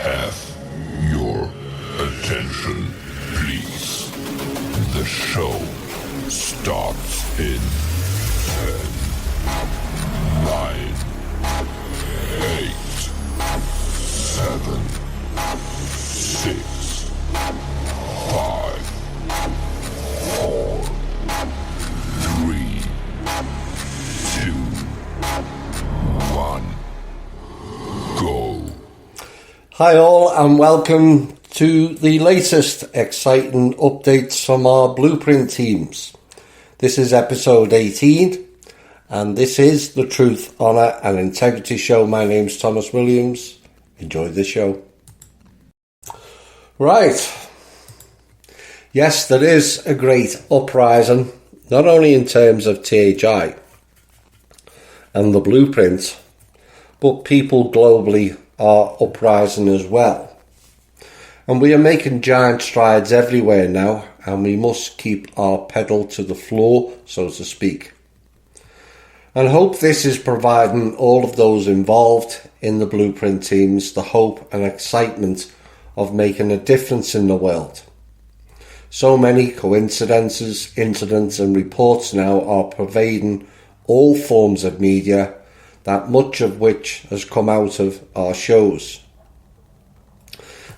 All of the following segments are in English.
Have your attention, please. The show starts in 10, 9, 8, 7, 6, 5, 4, 3, 2, 1, go. Hi all and welcome to the latest exciting updates from our Blueprint teams. This is episode 18 and this is the Truth, Honour and Integrity Show. My name's Thomas Williams. Enjoy the show. Right. Yes, there is a great uprising, not only in terms of THI and the Blueprint, but people globally are uprising as well. And we are making giant strides everywhere now, and we must keep our pedal to the floor, so to speak. And hope this is providing all of those involved in the Blueprint teams the hope and excitement of making a difference in the world. So many coincidences, incidents and reports now are pervading all forms of media, that much of which has come out of our shows.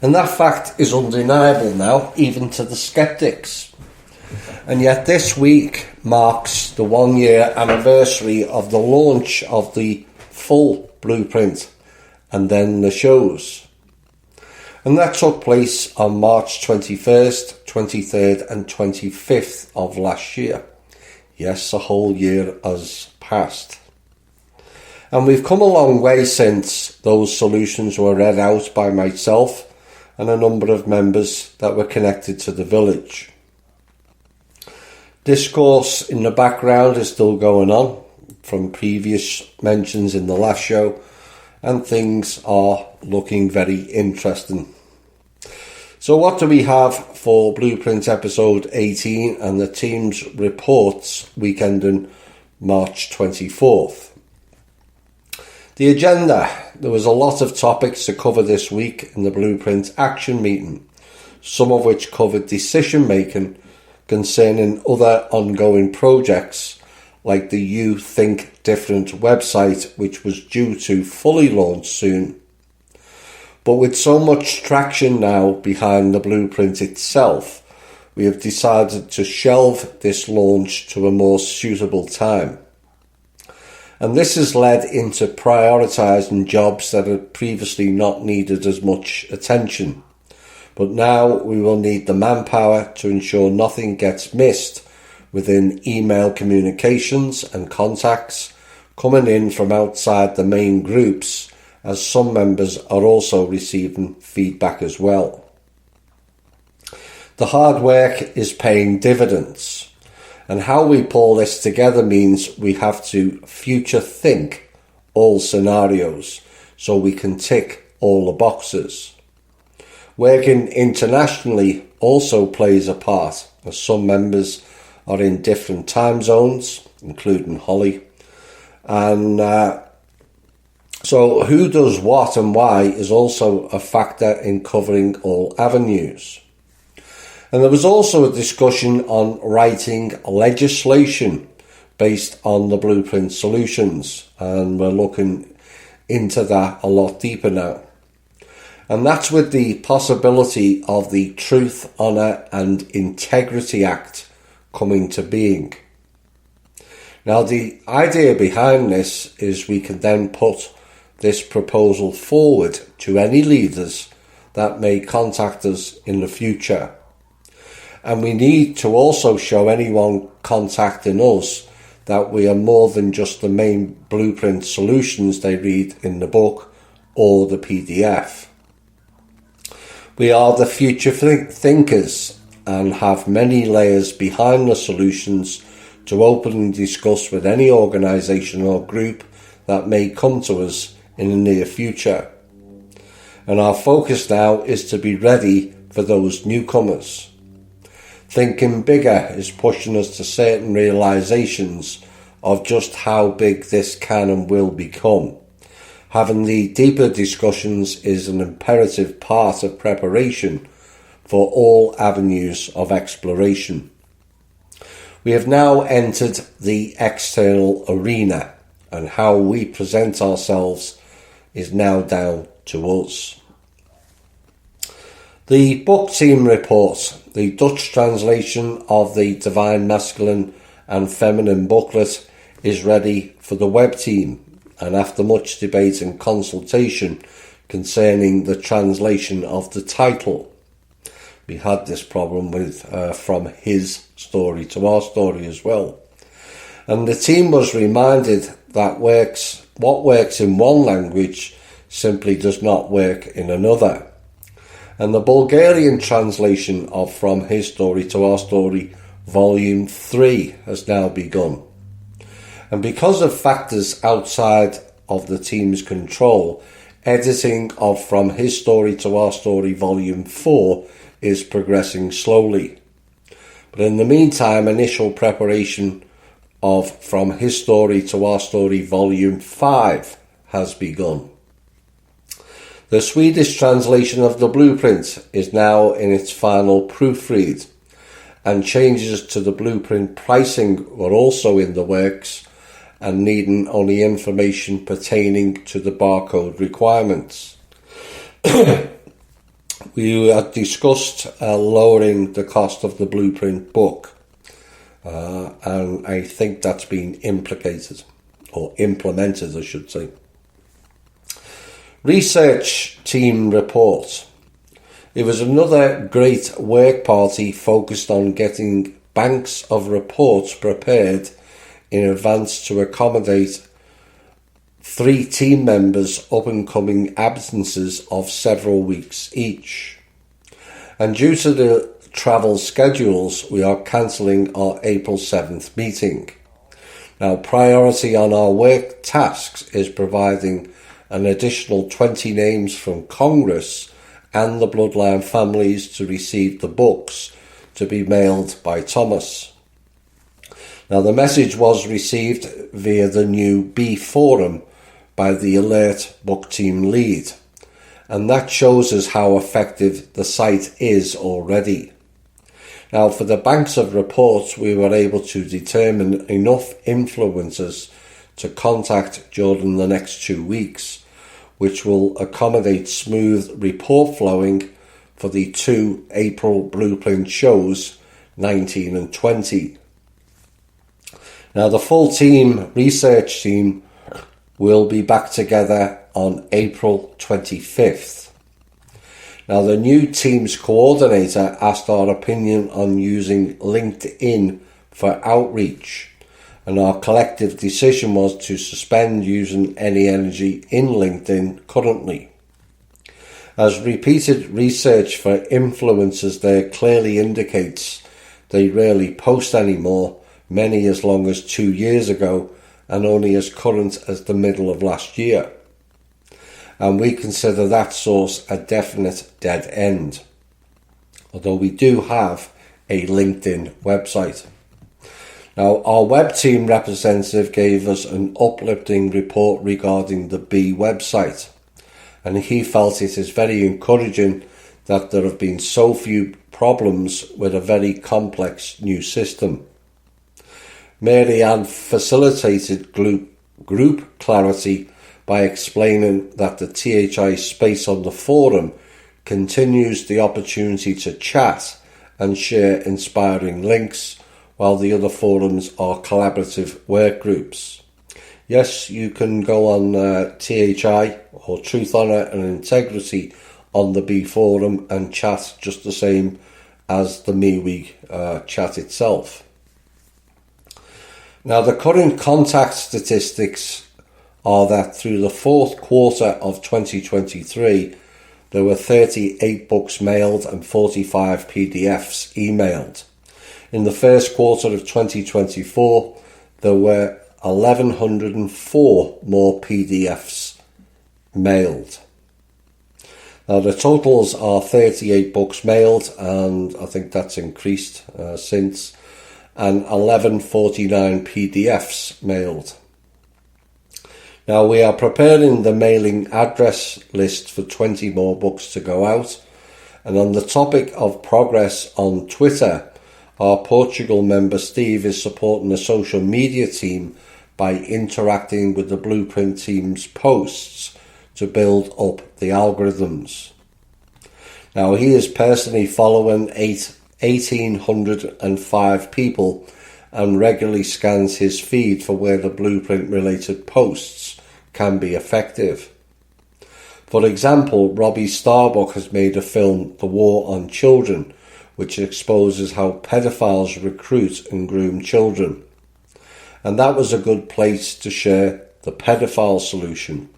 And that fact is undeniable now, even to the skeptics. And yet this week marks the 1 year anniversary of the launch of the full Blueprint and then the shows. And that took place on March 21st, 23rd and 25th of last year. Yes, a whole year has passed. And we've come a long way since those solutions were read out by myself and a number of members that were connected to the village. Discourse in the background is still going on from previous mentions in the last show, and things are looking very interesting. So what do we have for Blueprint episode 18 and the team's reports weekend in March 24th? The agenda. There was a lot of topics to cover this week in the Blueprint action meeting, some of which covered decision making concerning other ongoing projects like the You Think Different website, which was due to fully launch soon. But with so much traction now behind the Blueprint itself, we have decided to shelve this launch to a more suitable time. And this has led into prioritising jobs that had previously not needed as much attention. But now we will need the manpower to ensure nothing gets missed within email communications and contacts coming in from outside the main groups, as some members are also receiving feedback as well. The hard work is paying dividends. And how we pull this together means we have to future think all scenarios so we can tick all the boxes. Working internationally also plays a part, as some members are in different time zones, including Holly. And so who does what and why is also a factor in covering all avenues. And there was also a discussion on writing legislation based on the Blueprint solutions, and we're looking into that a lot deeper now. And that's with the possibility of the Truth, Honour and Integrity Act coming to being. Now the idea behind this is we can then put this proposal forward to any leaders that may contact us in the future. And we need to also show anyone contacting us that we are more than just the main Blueprint solutions they read in the book or the PDF. We are the future thinkers and have many layers behind the solutions to openly discuss with any organisation or group that may come to us in the near future. And our focus now is to be ready for those newcomers. Thinking bigger is pushing us to certain realisations of just how big this can and will become. Having the deeper discussions is an imperative part of preparation for all avenues of exploration. We have now entered the external arena, and how we present ourselves is now down to us. The book team report, the Dutch translation of the Divine Masculine and Feminine booklet, is ready for the web team, and after much debate and consultation concerning the translation of the title, we had this problem with From His Story to Our Story as well. And the team was reminded that what works in one language simply does not work in another. And the Bulgarian translation of From His Story to Our Story, Volume 3, has now begun. And because of factors outside of the team's control, editing of From His Story to Our Story, Volume 4 is progressing slowly. But in the meantime, initial preparation of From His Story to Our Story, Volume 5 has begun. The Swedish translation of the blueprint is now in its final proofread, and changes to the blueprint pricing were also in the works and needing only information pertaining to the barcode requirements. We had discussed lowering the cost of the blueprint book, and I think that's been implemented, I should say. Research team report. It was another great work party focused on getting banks of reports prepared in advance to accommodate 3 team members' up-and-coming absences of several weeks each. And due to the travel schedules, we are cancelling our April 7th meeting. Now, priority on our work tasks is providing an additional 20 names from Congress and the Bloodline families to receive the books to be mailed by Thomas. Now, the message was received via the new B Forum by the Alert Book Team lead, and that shows us how effective the site is already. Now, for the banks of reports, we were able to determine enough influencers to contact during the next 2 weeks, which will accommodate smooth report flowing for the 2 April blueprint shows, 19 and 20. Now, the full team, research team, will be back together on April 25th. Now, the new team's coordinator asked our opinion on using LinkedIn for outreach, and our collective decision was to suspend using any energy in LinkedIn currently. As repeated research for influencers there clearly indicates, they rarely post anymore, many as long as 2 years ago and only as current as the middle of last year. And we consider that source a definite dead end, although we do have a LinkedIn website. Now, our web team representative gave us an uplifting report regarding the B website, and he felt it is very encouraging that there have been so few problems with a very complex new system. Mary Ann facilitated group clarity by explaining that the THI space on the forum continues the opportunity to chat and share inspiring links, while the other forums are collaborative work groups. Yes, you can go on THI or Truth, Honour and Integrity on the B forum and chat just the same as the MeWe chat itself. Now, the current contact statistics are that through the 4th quarter of 2023, there were 38 books mailed and 45 PDFs emailed. In the 1st quarter of 2024, there were 1,104 more PDFs mailed. Now, the totals are 38 books mailed, and I think that's increased since, and 1149 PDFs mailed. Now, we are preparing the mailing address list for 20 more books to go out. And on the topic of progress on Twitter, our Portugal member Steve is supporting the social media team by interacting with the Blueprint team's posts to build up the algorithms. Now, he is personally following 1,805 people and regularly scans his feed for where the Blueprint related posts can be effective. For example, Robbie Starbuck has made a film, The War on Children, which exposes how pedophiles recruit and groom children. And that was a good place to share the pedophile solution.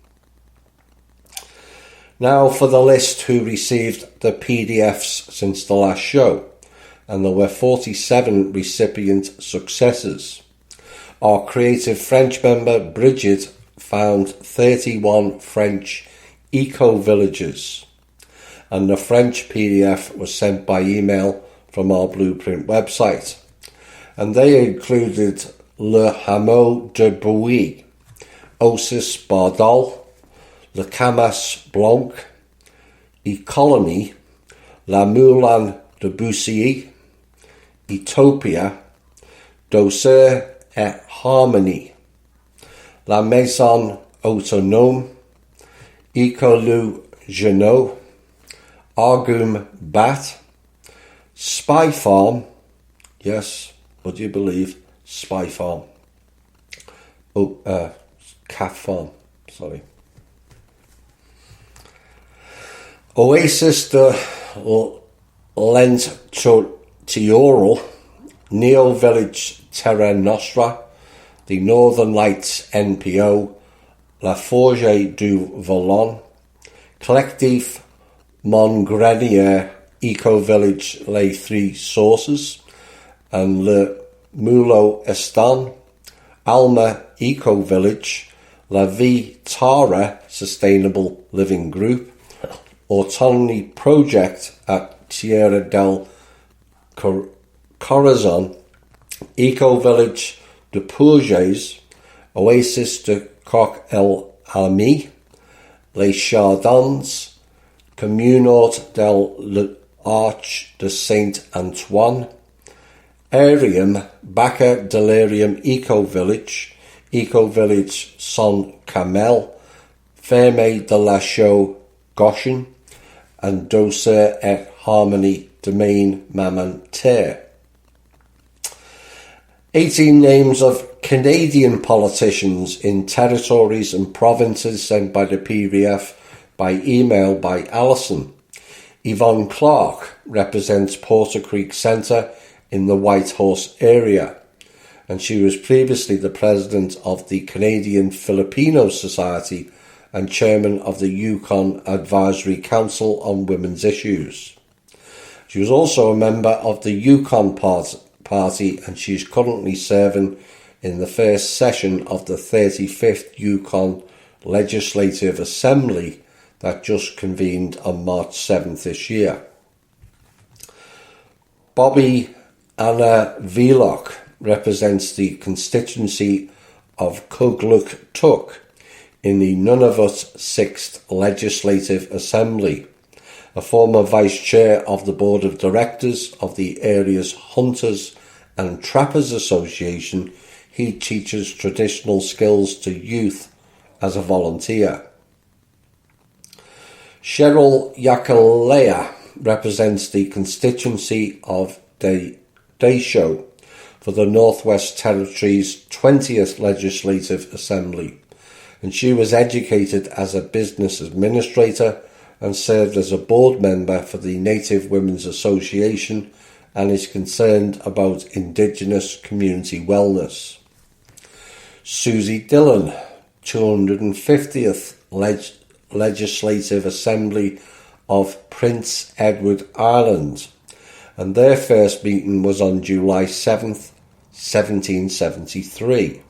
Now for the list who received the PDFs since the last show. And there were 47 recipient successes. Our creative French member Bridget found 31 French eco-villages, and the French PDF was sent by email from our Blueprint website, and they included Le Hameau de Bouy, Osis Bardol, Le Camas Blanc, Economy, La Moulin de Bussy, Utopia, Douceur et Harmonie, La Maison Autonome, Ecolu Genot, Argum Bat, Spy Farm, yes, would you believe, Spy Farm, Calf Farm, sorry. Oasis de Lentioral, Neo Village Terra Nostra, the Northern Lights NPO, La Forge du Volon, Collectif Montgrenier Eco Village Les Three Sources, and Le Moulot Estan, Alma Eco Village, La Vie Tara Sustainable Living Group, Autonomy Project at Tierra del Corazon, Eco Village de Pourges, Oasis de Coq El Almi, Les Chardons, Communaute del l'Arche de Saint-Antoine, Arium, Baca Delirium Eco Village Son Camel, Ferme de la Chaux Goshen, and Douceur et Harmonie Domaine Maman Terre. 18 names of Canadian politicians in territories and provinces sent by the PDF by email by Alison. Yvonne Clark represents Porter Creek Centre in the Whitehorse area, and she was previously the president of the Canadian Filipino Society and chairman of the Yukon Advisory Council on Women's Issues. She was also a member of the Yukon Party, and she's currently serving in the first session of the 35th Yukon Legislative Assembly that just convened on March 7th this year. Bobby Anna Vlock represents the constituency of Kugluktuk in the Nunavut 6th Legislative Assembly. A former vice chair of the board of directors of the area's Hunters and Trappers Association, he teaches traditional skills to youth as a volunteer. Cheryl Yakalea represents the constituency of Deschaux for the Northwest Territories 20th Legislative Assembly, and she was educated as a business administrator and served as a board member for the Native Women's Association and is concerned about Indigenous community wellness. Susie Dillon, 250th Legislative Assembly of Prince Edward Island, and their first meeting was on July 7th, 1773.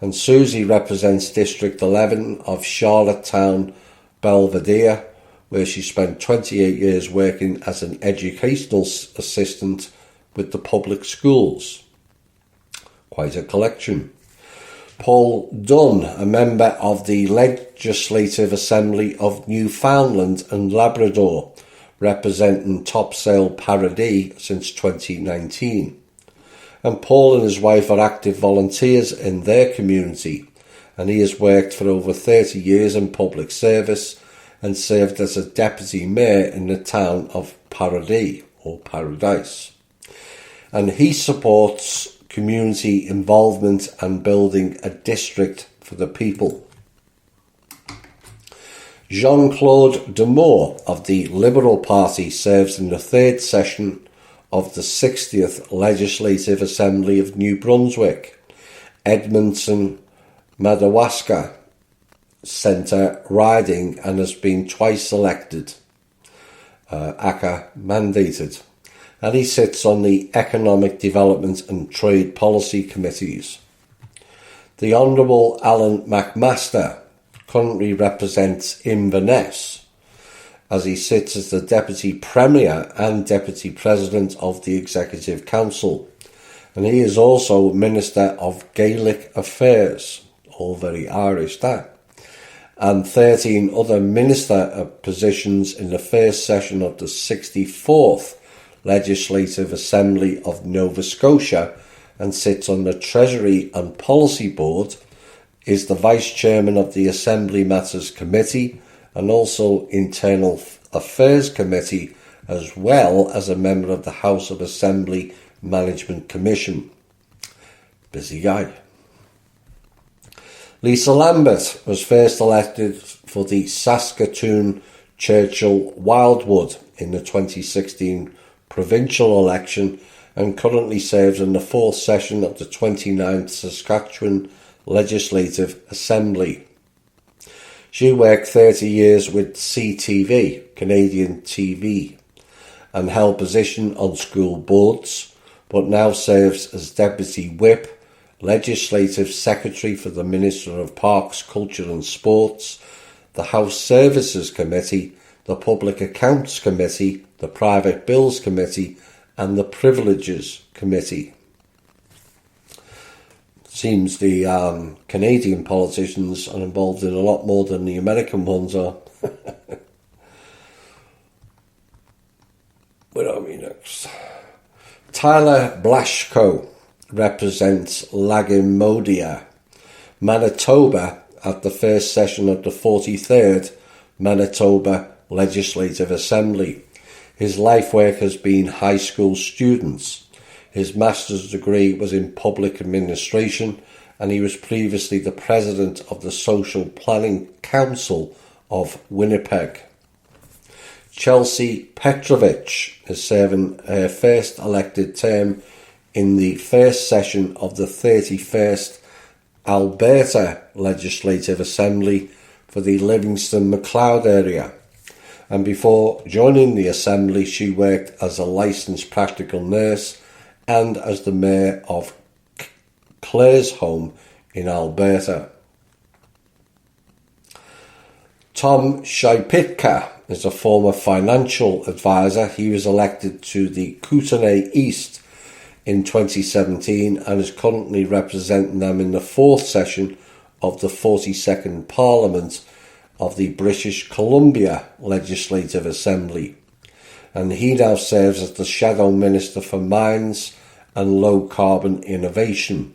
And Susie represents District 11 of Charlottetown, Belvedere, where she spent 28 years working as an educational assistant with the public schools. Quite a collection. Paul Dunn, a member of the Legislative Assembly of Newfoundland and Labrador, representing Topsail Paradis since 2019. And Paul and his wife are active volunteers in their community, and he has worked for over 30 years in public service and served as a deputy mayor in the town of Paradis, or Paradise. And he supports community involvement and building a district for the people. Jean-Claude Demour of the Liberal Party serves in the third session of the 60th Legislative Assembly of New Brunswick, Edmonton Madawaska Centre riding, and has been twice elected, ACA mandated. And he sits on the Economic Development and Trade Policy Committees. The Honourable Alan McMaster currently represents Inverness, as he sits as the Deputy Premier and Deputy President of the Executive Council. And he is also Minister of Gaelic Affairs, all very Irish that, and 13 other minister positions in the first session of the 64th Legislative Assembly of Nova Scotia, and sits on the Treasury and Policy Board, is the Vice Chairman of the Assembly Matters Committee and also Internal Affairs Committee, as well as a member of the House of Assembly Management Commission. Busy guy. Lisa Lambert was first elected for the Saskatoon Churchill Wildwood in the 2016 provincial election, and currently serves in the fourth session of the 29th Saskatchewan Legislative Assembly. She worked 30 years with CTV, Canadian TV, and held position on school boards, but now serves as Deputy Whip, Legislative Secretary for the Minister of Parks, Culture and Sports, the House Services Committee, the Public Accounts Committee, the Private Bills Committee, and the Privileges Committee. Seems the Canadian politicians are involved in a lot more than the American ones are. Where are we next? Tyler Blashko represents Lagimodia, Manitoba, at the first session of the 43rd Manitoba Legislative Assembly. His life work has been high school students. His master's degree was in public administration, and he was previously the president of the Social Planning Council of Winnipeg. Chelsea Petrovich is serving her first elected term in the first session of the 31st Alberta Legislative Assembly for the Livingston-McLeod area. And before joining the Assembly, she worked as a licensed practical nurse and as the mayor of Claresholm in Alberta. Tom Shipitka is a former financial advisor. He was elected to the Kootenay East in 2017 and is currently representing them in the fourth session of the 42nd Parliament of the British Columbia Legislative Assembly, and he now serves as the Shadow Minister for Mines and Low Carbon Innovation.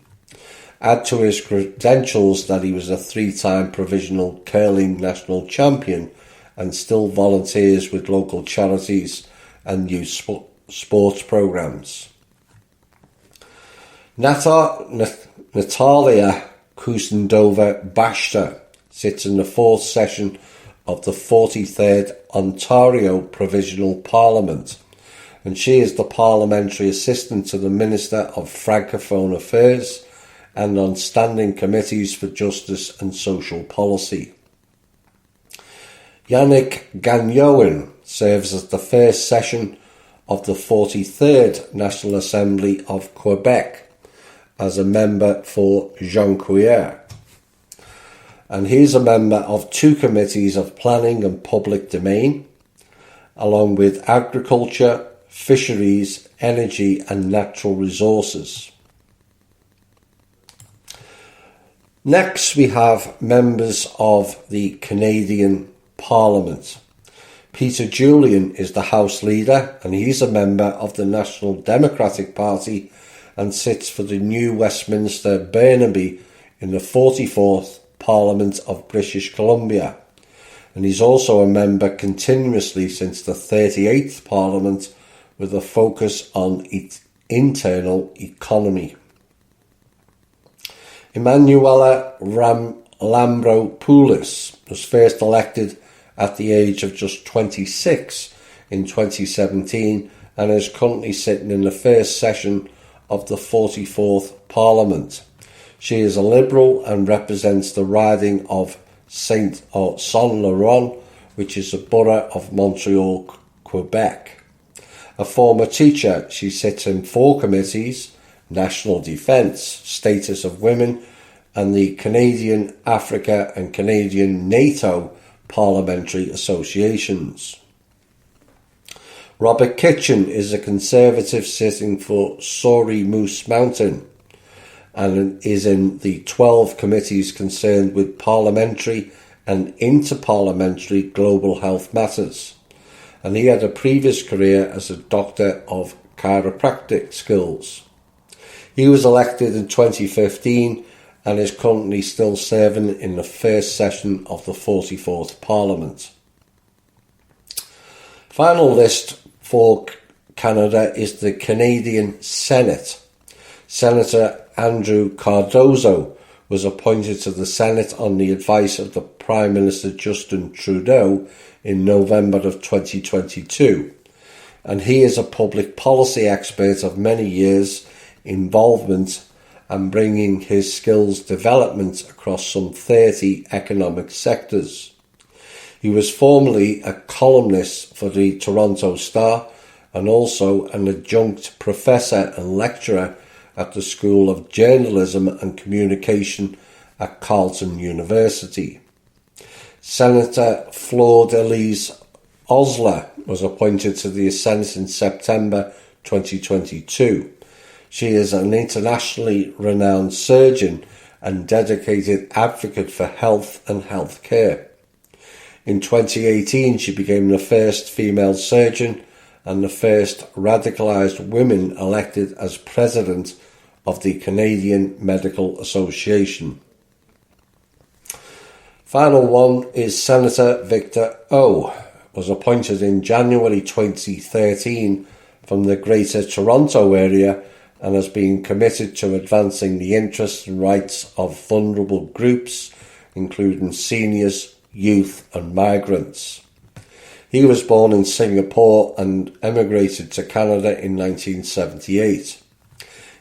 Add to his credentials that he was a 3-time provisional curling national champion and still volunteers with local charities and youth sports programs. Natalia Kusendova Bashta sits in the fourth session of the 43rd Ontario Provisional Parliament, and she is the Parliamentary Assistant to the Minister of Francophone Affairs and on standing committees for justice and social policy. Yannick Gagnon serves as the first session of the 43rd National Assembly of Quebec as a member for Jonquière. And he is a member of 2 committees of planning and public domain, along with agriculture, fisheries, energy and natural resources. Next, we have members of the Canadian Parliament. Peter Julian is the House Leader, and he's a member of the National Democratic Party and sits for the new Westminster Burnaby in the 44th Parliament of British Columbia. And he's also a member continuously since the 38th Parliament with a focus on internal economy. Emanuela Lambropoulos was first elected at the age of just 26 in 2017 and is currently sitting in the first session of the 44th Parliament. She is a Liberal and represents the riding of Saint-Laurent, which is a borough of Montreal, Quebec. A former teacher, she sits in 4 committees: National Defence, Status of Women, and the Canadian, Africa and Canadian NATO Parliamentary Associations. Robert Kitchen is a Conservative sitting for Surrey Moose Mountain and is in the 12 committees concerned with parliamentary and interparliamentary global health matters. And he had a previous career as a doctor of chiropractic skills. He was elected in 2015 and is currently still serving in the first session of the 44th Parliament. Final list for Canada is the Canadian Senate. Senator Andrew Cardozo was appointed to the Senate on the advice of the Prime Minister Justin Trudeau in November of 2022, and he is a public policy expert of many years' involvement and bringing his skills development across some 30 economic sectors. He was formerly a columnist for the Toronto Star and also an adjunct professor and lecturer at the School of Journalism and Communication at Carleton University. Senator Fleur-Delise Osler was appointed to the Senate in September 2022. She is an internationally renowned surgeon and dedicated advocate for health and healthcare. In 2018, she became the first female surgeon and the first radicalised woman elected as president of the Canadian Medical Association. Final one is Senator Victor O. Was appointed in January 2013 from the Greater Toronto area and has been committed to advancing the interests and rights of vulnerable groups, including seniors, youth and migrants. He was born in Singapore and emigrated to Canada in 1978.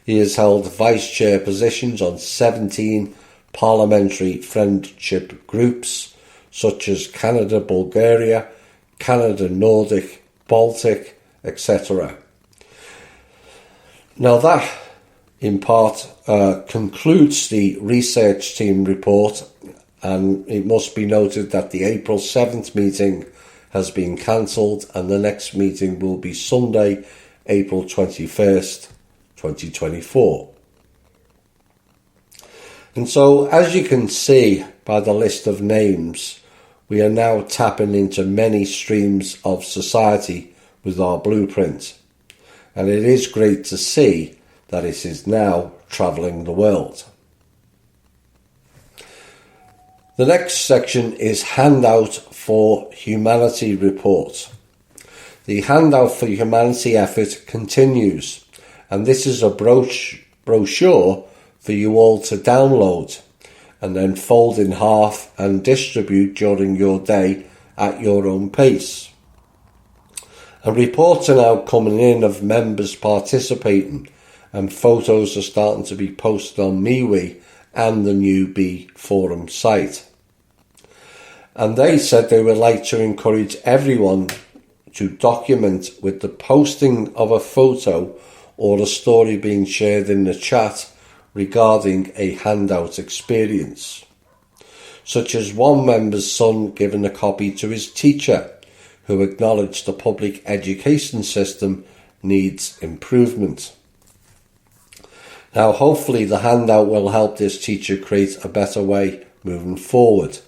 He has held vice chair positions on 17 parliamentary friendship groups such as Canada Bulgaria, Canada Nordic, Baltic, etc. Now that in part concludes the research team report, and it must be noted that the April 7th meeting has been cancelled and the next meeting will be Sunday, April 21st, 2024. And so, as you can see by the list of names, we are now tapping into many streams of society with our blueprint. And it is great to see that it is now travelling the world. The next section is Handout for Humanity Report. The Handout for Humanity effort continues, and this is a brochure for you all to download and then fold in half and distribute during your day at your own pace. And reports are now coming in of members participating, and photos are starting to be posted on MeWe and the New Bee Forum site. And they said they would like to encourage everyone to document with the posting of a photo or a story being shared in the chat regarding a handout experience, such as one member's son giving a copy to his teacher, who acknowledged the public education system needs improvement. Now, hopefully the handout will help this teacher create a better way moving forward.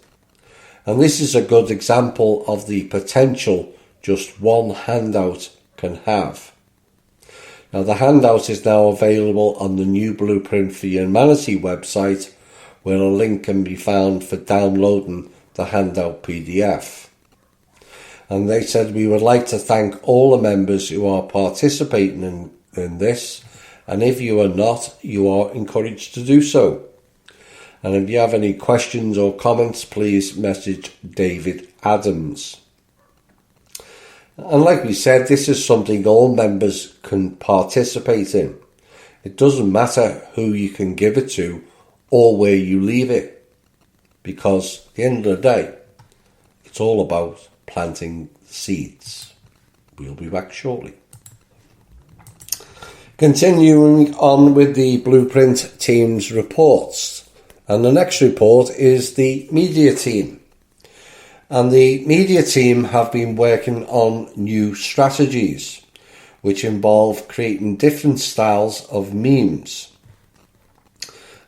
And this is a good example of the potential just one handout can have. Now, the handout is now available on the New Blueprint for Humanity website, where a link can be found for downloading the handout PDF. And they said, we would like to thank all the members who are participating in this, and if you are not, you are encouraged to do so. And if you have any questions or comments, please message David Adams. And like we said, this is something all members can participate in. It doesn't matter who you can give it to or where you leave it, because at the end of the day, it's all about planting seeds. We'll be back shortly. Continuing on with the Blueprint team's reports. And the next report is the media team. And the media team have been working on new strategies, which involve creating different styles of memes.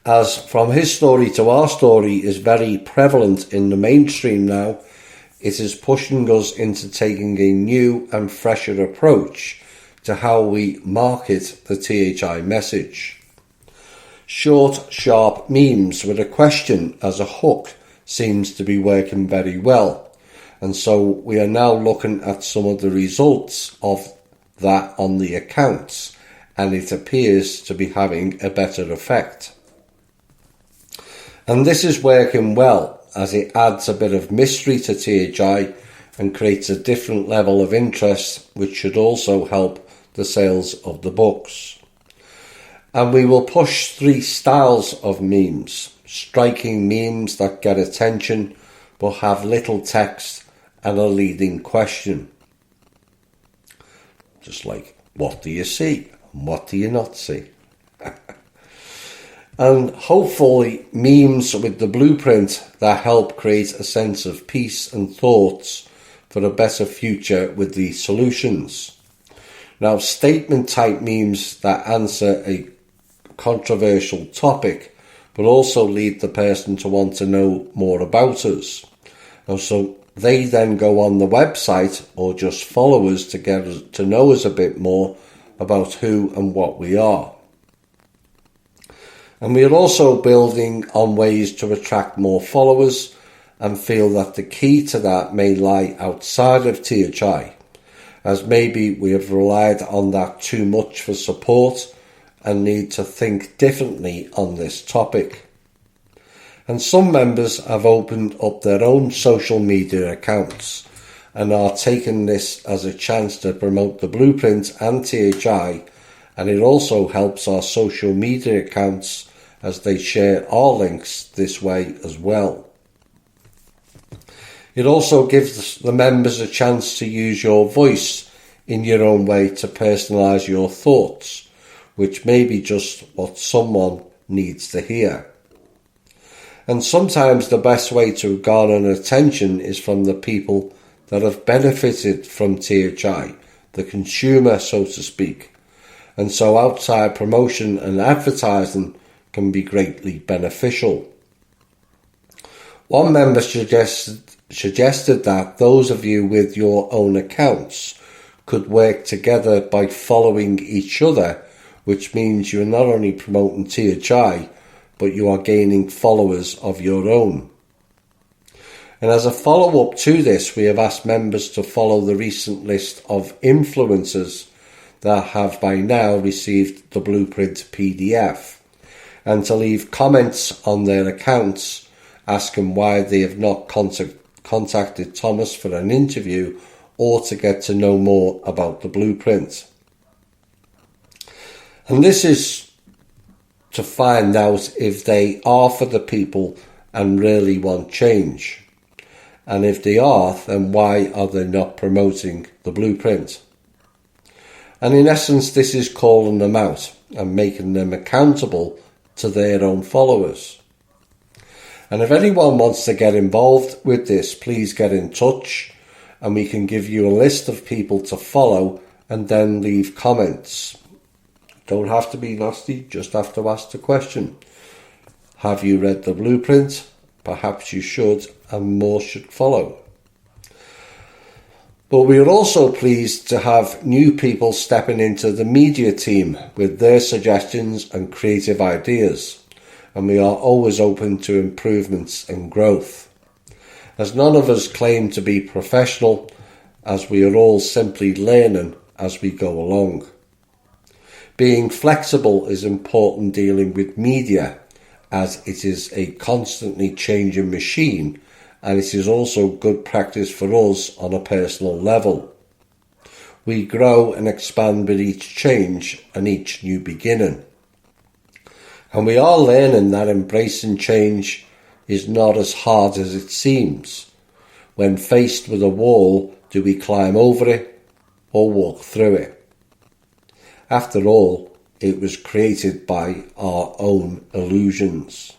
As From His Story to Our Story is very prevalent in the mainstream now, it is pushing us into taking a new and fresher approach to how we market the THI message. Short, sharp memes with a question as a hook seems to be working very well. And so we are now looking at some of the results of that on the accounts, and it appears to be having a better effect. And this is working well, as it adds a bit of mystery to THI and creates a different level of interest, which should also help the sales of the books. And we will push 3 styles of memes: striking memes that get attention but have little text and a leading question. Just like, what do you see and what do you not see? And hopefully memes with the blueprint that help create a sense of peace and thoughts for a better future with the solutions. Now, statement type memes that answer a controversial topic but also lead the person to want to know more about us. And so they then go on the website or just follow us to get us to know us a bit more about who and what we are. And we are also building on ways to attract more followers and feel that the key to that may lie outside of THI, as maybe we have relied on that too much for support and need to think differently on this topic. And some members have opened up their own social media accounts and are taking this as a chance to promote the blueprint and THI, and it also helps our social media accounts as they share our links this way as well. It also gives the members a chance to use your voice in your own way to personalise your thoughts, which may be just what someone needs to hear. And sometimes the best way to garner attention is from the people that have benefited from THI, the consumer, so to speak. And so outside promotion and advertising can be greatly beneficial. One member suggested that those of you with your own accounts could work together by following each other, which means you're not only promoting THI, but you are gaining followers of your own. And as a follow-up to this, we have asked members to follow the recent list of influencers that have by now received the Blueprint PDF, and to leave comments on their accounts asking why they have not contacted Thomas for an interview or to get to know more about the blueprint. And this is to find out if they are for the people and really want change. And if they are, then why are they not promoting the blueprint? And in essence, this is calling them out and making them accountable to their own followers. And if anyone wants to get involved with this, please get in touch and we can give you a list of people to follow and then leave comments. Don't have to be nasty, just have to ask the question. Have you read the blueprint? Perhaps you should, and more should follow. But we are also pleased to have new people stepping into the media team with their suggestions and creative ideas, and we are always open to improvements and growth. As none of us claim to be professional, as we are all simply learning as we go along. Being flexible is important dealing with media, as it is a constantly changing machine, and it is also good practice for us on a personal level. We grow and expand with each change and each new beginning. And we are learning that embracing change is not as hard as it seems. When faced with a wall, do we climb over it or walk through it? After all, it was created by our own illusions.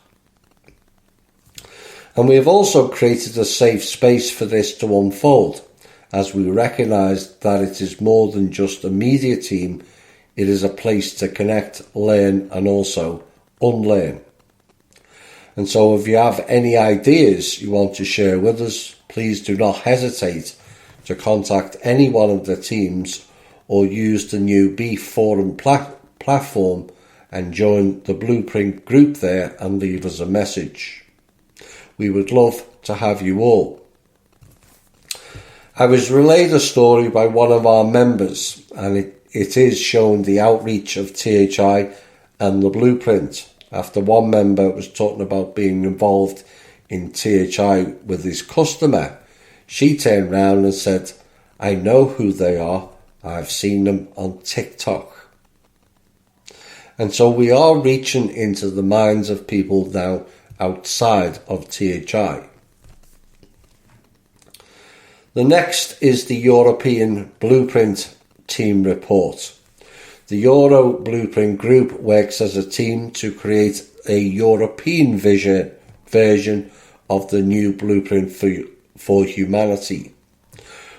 And we have also created a safe space for this to unfold, as we recognise that it is more than just a media team, it is a place to connect, learn and also unlearn. And so if you have any ideas you want to share with us, please do not hesitate to contact any one of the teams or use the new Beef Forum platform and join the Blueprint group there and leave us a message. We would love to have you all. I was relayed a story by one of our members, and it is showing the outreach of THI and the Blueprint. After one member was talking about being involved in THI with his customer, she turned round and said, "I know who they are. I've seen them on TikTok." And so we are reaching into the minds of people now outside of THI. The next is the European Blueprint Team Report. The Euro Blueprint Group works as a team to create a European version of the new Blueprint for Humanity,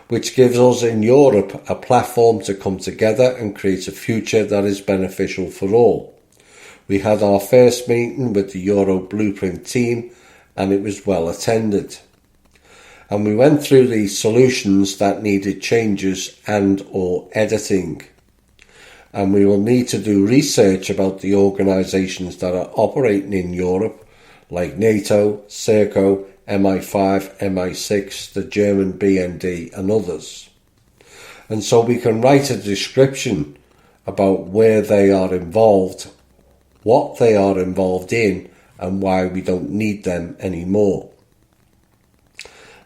which gives us in Europe a platform to come together and create a future that is beneficial for all. We had our first meeting with the Euro Blueprint team and it was well attended. And we went through the solutions that needed changes and or editing. And we will need to do research about the organisations that are operating in Europe, like NATO, Serco, MI5, MI6, the German BND and others. And so we can write a description about where they are involved, what they are involved in, and why we don't need them anymore.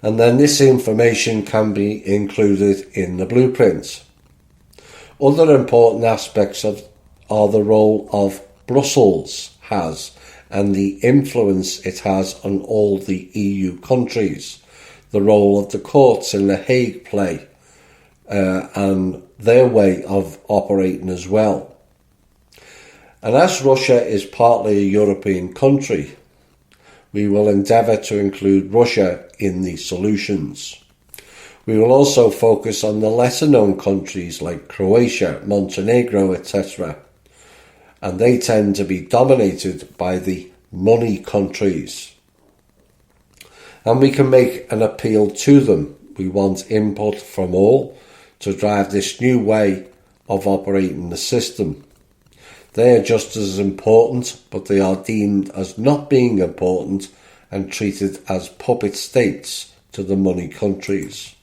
And then this information can be included in the blueprint. Other important aspects are the role of Brussels has and the influence it has on all the EU countries, the role of the courts in The Hague play, and their way of operating as well. And as Russia is partly a European country, we will endeavour to include Russia in the solutions. We will also focus on the lesser known countries like Croatia, Montenegro, etc. And they tend to be dominated by the money countries. And we can make an appeal to them. We want input from all to drive this new way of operating the system. They are just as important, but they are deemed as not being important and treated as puppet states to the money countries.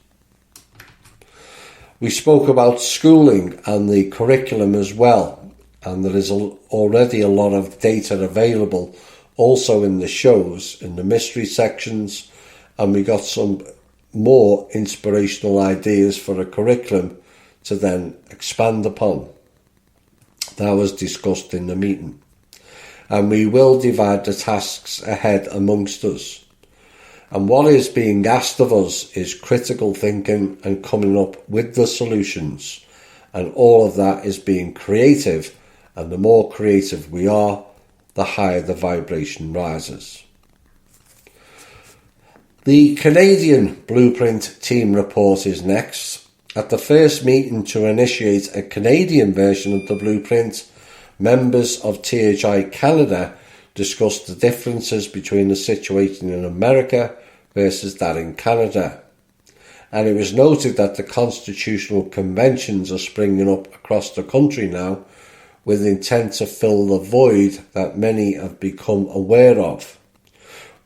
We spoke about schooling and the curriculum as well, and there is already a lot of data available also in the shows, in the mystery sections, and we got some more inspirational ideas for a curriculum to then expand upon. That was discussed in the meeting. And we will divide the tasks ahead amongst us. And what is being asked of us is critical thinking and coming up with the solutions. And all of that is being creative. And the more creative we are, the higher the vibration rises. The Canadian Blueprint Team Report is next. At the first meeting to initiate a Canadian version of the blueprint, members of THI Canada discussed the differences between the situation in America versus that in Canada. And it was noted that the constitutional conventions are springing up across the country now with intent to fill the void that many have become aware of.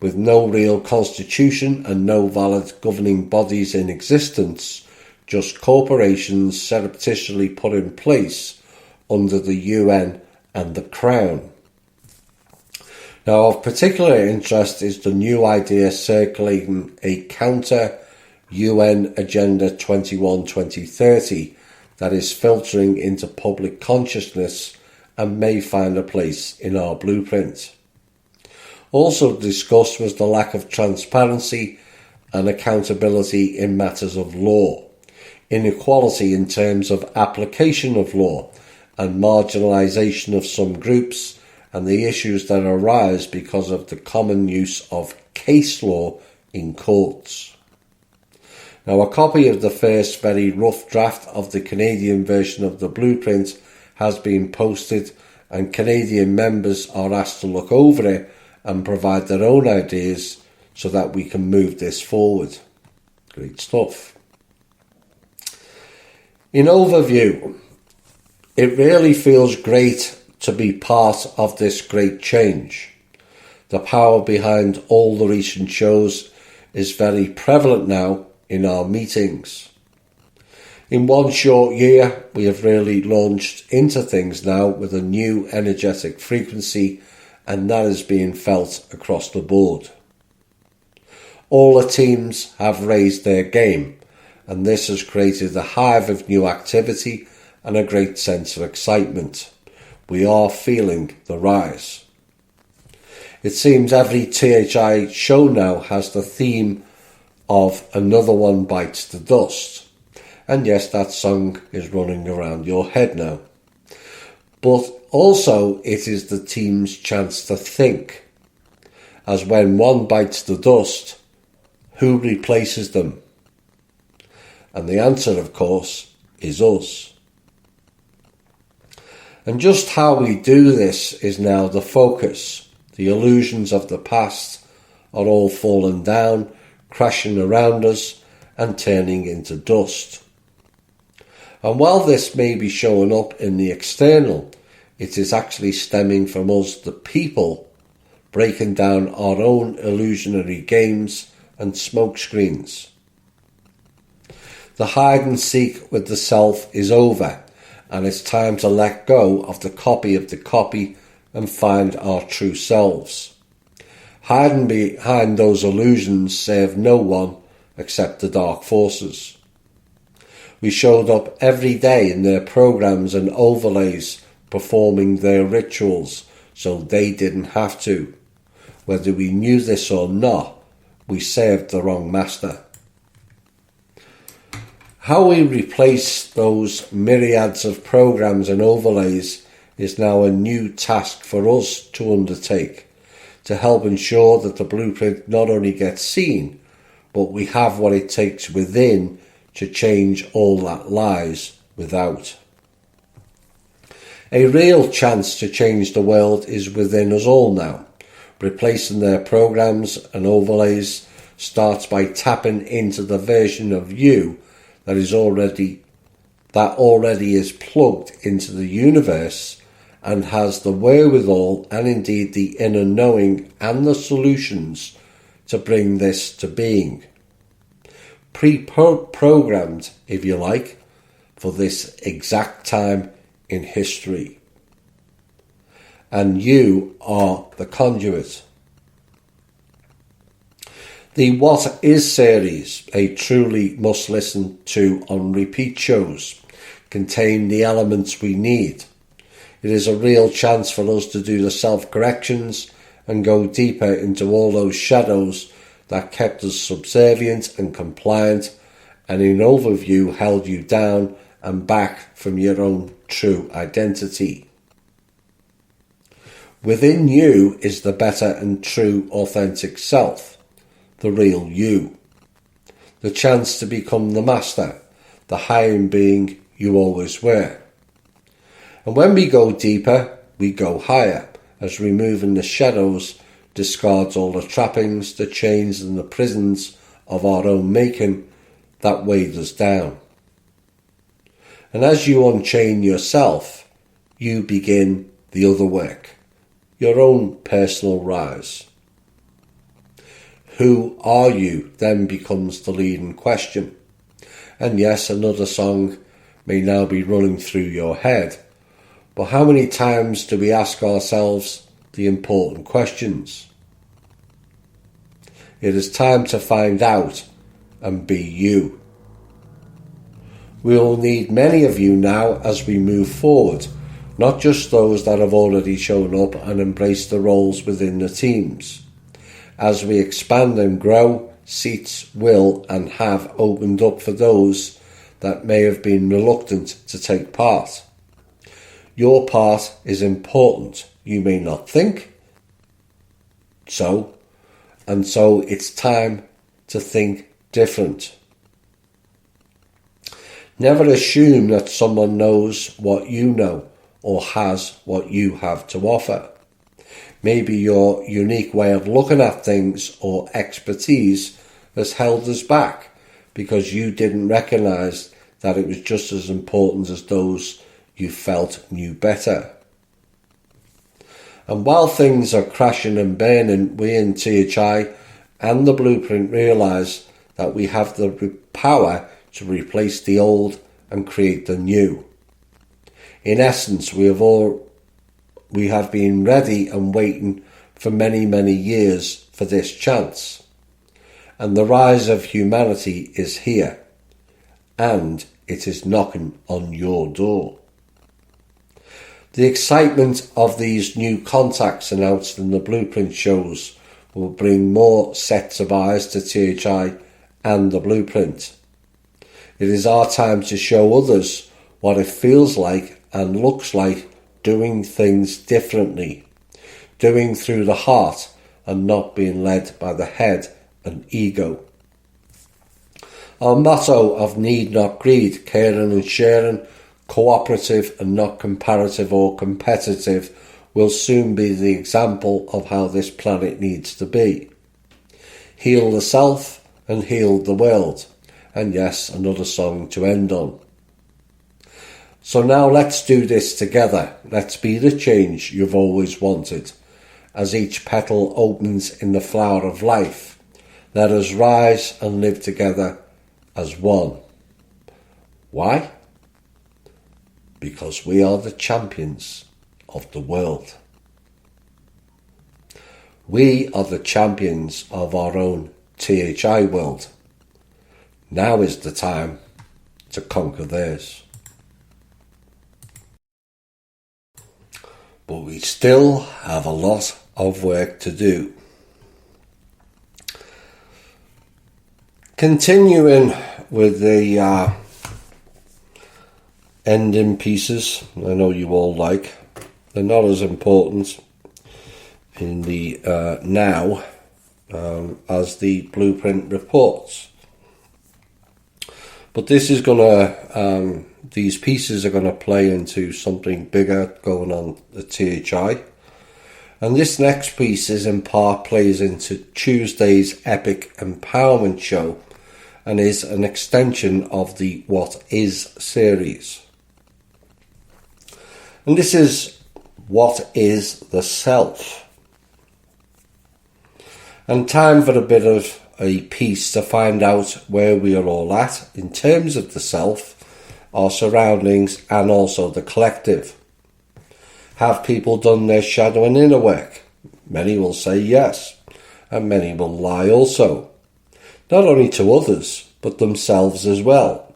With no real constitution and no valid governing bodies in existence, just corporations surreptitiously put in place under the UN and the Crown. Now, of particular interest is the new idea circulating a counter UN Agenda 21-2030 that is filtering into public consciousness and may find a place in our blueprint. Also discussed was the lack of transparency and accountability in matters of law, inequality in terms of application of law, and marginalisation of some groups, and the issues that arise because of the common use of case law in courts. Now, a copy of the first very rough draft of the Canadian version of the blueprint has been posted, and Canadian members are asked to look over it and provide their own ideas so that we can move this forward. Great stuff. In overview, it really feels great to be part of this great change. The power behind all the recent shows is very prevalent now in our meetings. In one short year, we have really launched into things now with a new energetic frequency, and that is being felt across the board. All the teams have raised their game, and this has created a hive of new activity and a great sense of excitement. We are feeling the rise. It seems every THI show now has the theme of Another One Bites the Dust. And yes, that song is running around your head now. But also it is the team's chance to think. As when one bites the dust, who replaces them? And the answer, of course, is us. And just how we do this is now the focus. The illusions of the past are all fallen down, crashing around us and turning into dust. And while this may be showing up in the external, it is actually stemming from us, the people, breaking down our own illusionary games and smoke screens. The hide and seek with the self is over, and it's time to let go of the copy and find our true selves. Hiding behind those illusions serve no one except the dark forces. We showed up every day in their programs and overlays, performing their rituals, so they didn't have to. Whether we knew this or not, we served the wrong master. How we replace those myriads of programs and overlays is now a new task for us to undertake, to help ensure that the blueprint not only gets seen, but we have what it takes within to change all that lies without. A real chance to change the world is within us all now. Replacing their programs and overlays starts by tapping into the version of you that already is plugged into the universe and has the wherewithal and indeed the inner knowing and the solutions to bring this to being. Pre-programmed, if you like, for this exact time in history. And you are the conduit. The What Is series, a truly must listen to on repeat shows, contain the elements we need. It is a real chance for us to do the self-corrections and go deeper into all those shadows that kept us subservient and compliant, and in overview held you down and back from your own true identity. Within you is the better and true authentic self, the real you. The chance to become the master, the higher being you always were. And when we go deeper, we go higher, as removing the shadows discards all the trappings, the chains and the prisons of our own making that weighed us down. And as you unchain yourself, you begin the other work, your own personal rise. Who are you then becomes the leading question. And yes, another song may now be running through your head, but how many times do we ask ourselves the important questions? It is time to find out and be you. We will need many of you now as we move forward, not just those that have already shown up and embraced the roles within the teams. As we expand and grow, seats will and have opened up for those that may have been reluctant to take part. Your part is important. You may not think so, and so it's time to think different. Never assume that someone knows what you know or has what you have to offer. Maybe your unique way of looking at things or expertise has held us back because you didn't recognise that it was just as important as those you felt knew better. And while things are crashing and burning, we in THI and the Blueprint realise that we have the power to replace the old and create the new. In essence, we have been ready and waiting for many, many years for this chance. And the rise of humanity is here, and it is knocking on your door. The excitement of these new contacts announced in the Blueprint shows will bring more sets of eyes to THI and the Blueprint. It is our time to show others what it feels like and looks like doing things differently, doing through the heart and not being led by the head and ego. Our motto of need not greed, caring and sharing, cooperative and not comparative or competitive will soon be the example of how this planet needs to be. Heal the self and heal the world. And yes, another song to end on. So now let's do this together. Let's be the change you've always wanted. As each petal opens in the flower of life, let us rise and live together as one. Why? Because we are the champions of the world. We are the champions of our own THI world. Now is the time to conquer theirs. But we still have a lot of work to do. Continuing with the ending pieces, I know you all like. They're not as important in the now as the Blueprint reports. But this is gonna, these pieces are gonna play into something bigger going on at THI. And this next piece is in part plays into Tuesday's Epic Empowerment Show and is an extension of the What Is series. And this is What is the Self? And time for a bit of a piece to find out where we are all at in terms of the self, our surroundings and also the collective. Have people done their shadow and inner work? Many will say yes, and many will lie also. Not only to others, but themselves as well.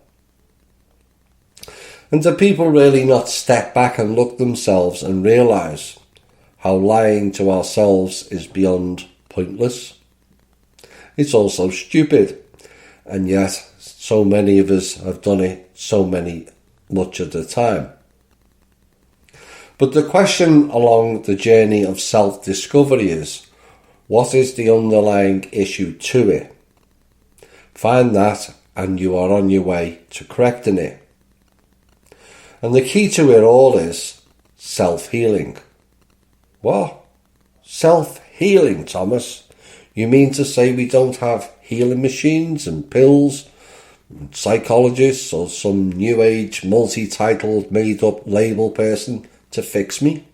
And do people really not step back and look themselves and realise how lying to ourselves is beyond pointless? It's also stupid, and yet so many of us have done it much of the time. But the question along the journey of self-discovery is, what is the underlying issue to it? Find that and you are on your way to correcting it. And the key to it all is self-healing, What? Self-healing, Thomas? You mean to say we don't have healing machines and pills, and psychologists or some new age multi-titled made-up label person to fix me?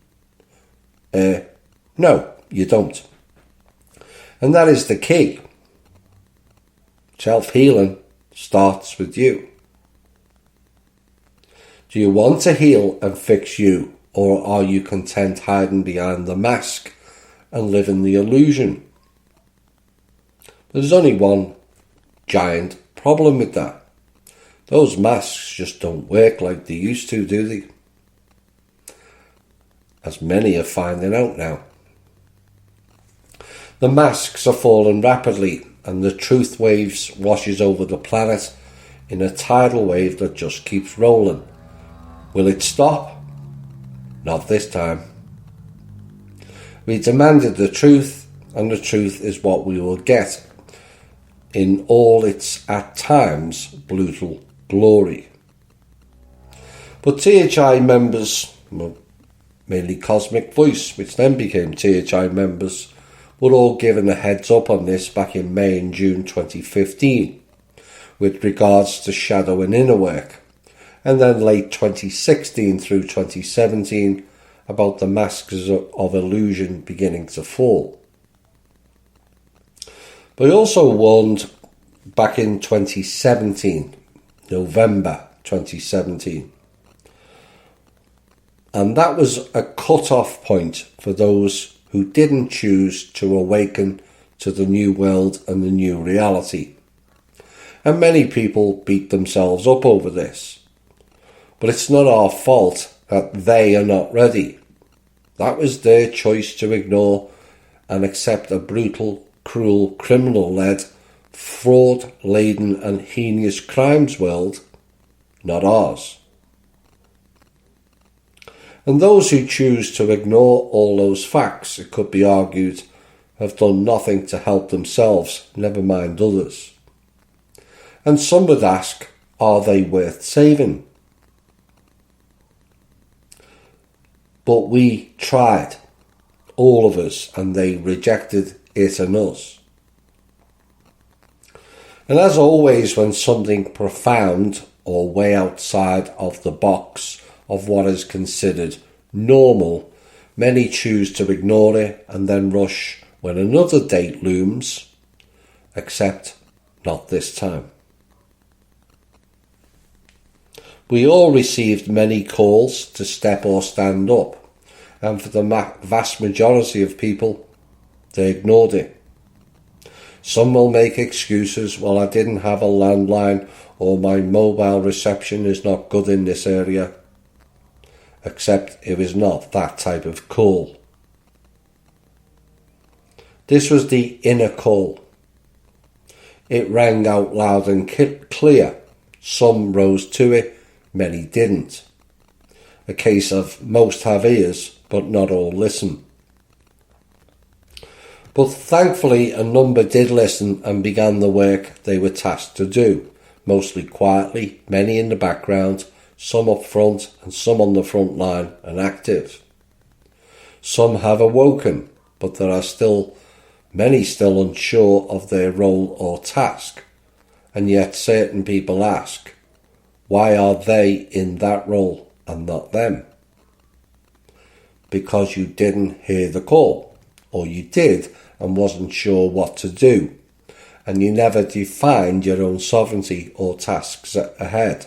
No, you don't. And that is the key. Self-healing starts with you. Do you want to heal and fix you, or are you content hiding behind the mask and living the illusion? There's only one giant problem with that. Those masks just don't work like they used to, do they? As many are finding out now. The masks are falling rapidly, and the truth waves washes over the planet in a tidal wave that just keeps rolling. Will it stop? Not this time. We demanded the truth, and the truth is what we will get in all its, at times, brutal glory. But THI members, mainly Cosmic Voice, which then became THI members, were all given a heads up on this back in May and June 2015 with regards to shadow and inner work, and then late 2016 through 2017 about the masks of illusion beginning to fall. But I also warned back in 2017, November 2017, and that was a cut-off point for those who didn't choose to awaken to the new world and the new reality. And many people beat themselves up over this. But it's not our fault that they are not ready. That was their choice to ignore and accept a brutal, cruel, criminal-led, fraud-laden and heinous crimes world, not ours. And those who choose to ignore all those facts, it could be argued, have done nothing to help themselves, never mind others. And some would ask, are they worth saving? But we tried, all of us, and they rejected it and us. And as always, when something profound or way outside of the box of what is considered normal, many choose to ignore it and then rush when another date looms, except not this time. We all received many calls to step or stand up, and for the vast majority of people, they ignored it. Some will make excuses, well, I didn't have a landline, or my mobile reception is not good in this area. Except it was not that type of call. This was the inner call. It rang out loud and clear. Some rose to it, many didn't. A case of most have ears, but not all listen. But thankfully a number did listen and began the work they were tasked to do, mostly quietly, many in the background, some up front and some on the front line and active. Some have awoken, but there are still many still unsure of their role or task, and yet certain people ask, why are they in that role and not them? Because you didn't hear the call, or you did and wasn't sure what to do, and you never defined your own sovereignty or tasks ahead.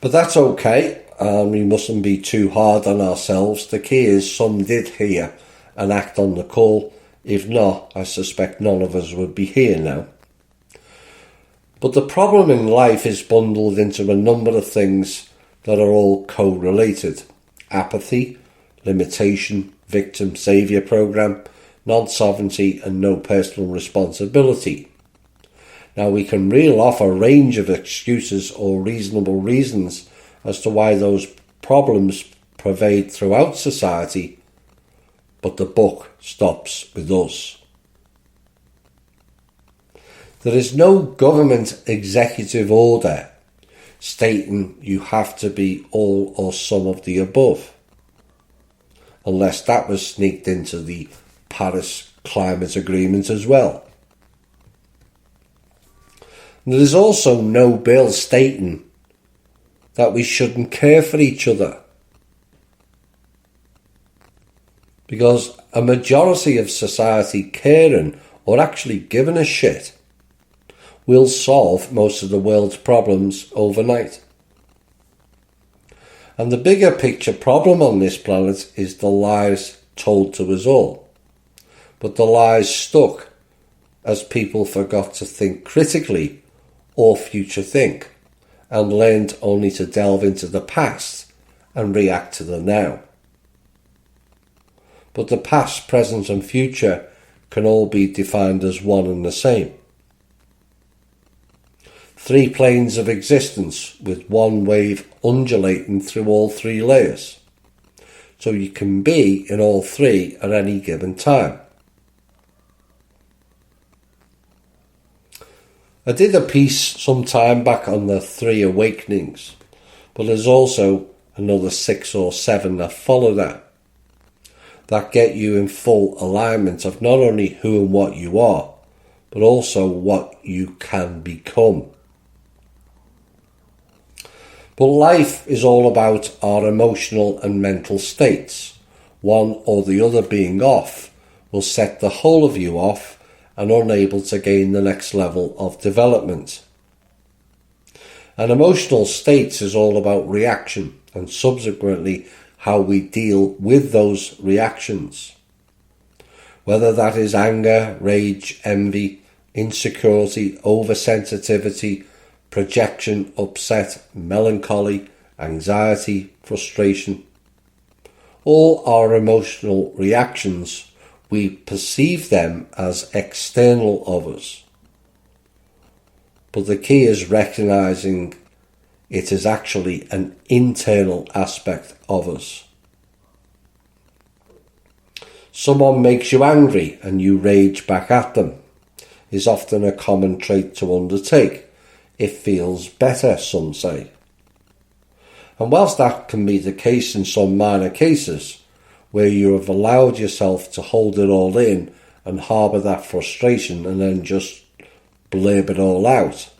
But that's okay, and we mustn't be too hard on ourselves. The key is some did hear and act on the call. If not, I suspect none of us would be here now. But the problem in life is bundled into a number of things that are all co-related. Apathy, limitation, victim-saviour program, non-sovereignty and no personal responsibility. Now we can reel off a range of excuses or reasonable reasons as to why those problems pervade throughout society, but the buck stops with us. There is no government executive order stating you have to be all or some of the above. unless that was sneaked into the Paris Climate Agreement as well. And there's also no bill stating that we shouldn't care for each other, because a majority of society caring or actually giving a shit will solve most of the world's problems overnight. And the bigger picture problem on this planet is the lies told to us all. But the lies stuck as people forgot to think critically or future think, and learned only to delve into the past and react to the now. But the past, present and future can all be defined as one and the same. 3 planes of existence with one wave undulating through all 3 layers. So you can be in all 3 at any given time. I did a piece some time back on the 3 awakenings, but there's also another 6 or 7 that follow that get you in full alignment of not only who and what you are, but also what you can become. But life is all about our emotional and mental states. One or the other being off will set the whole of you off and unable to gain the next level of development. And emotional states is all about reaction and subsequently how we deal with those reactions. Whether that is anger, rage, envy, insecurity, oversensitivity, projection, upset, melancholy, anxiety, frustration. All our emotional reactions, we perceive them as external of us. But the key is recognizing it is actually an internal aspect of us. Someone makes you angry and you rage back at them is often a common trait to undertake. It feels better, some say. And whilst that can be the case in some minor cases, where you have allowed yourself to hold it all in and harbour that frustration and then just blurb it all out.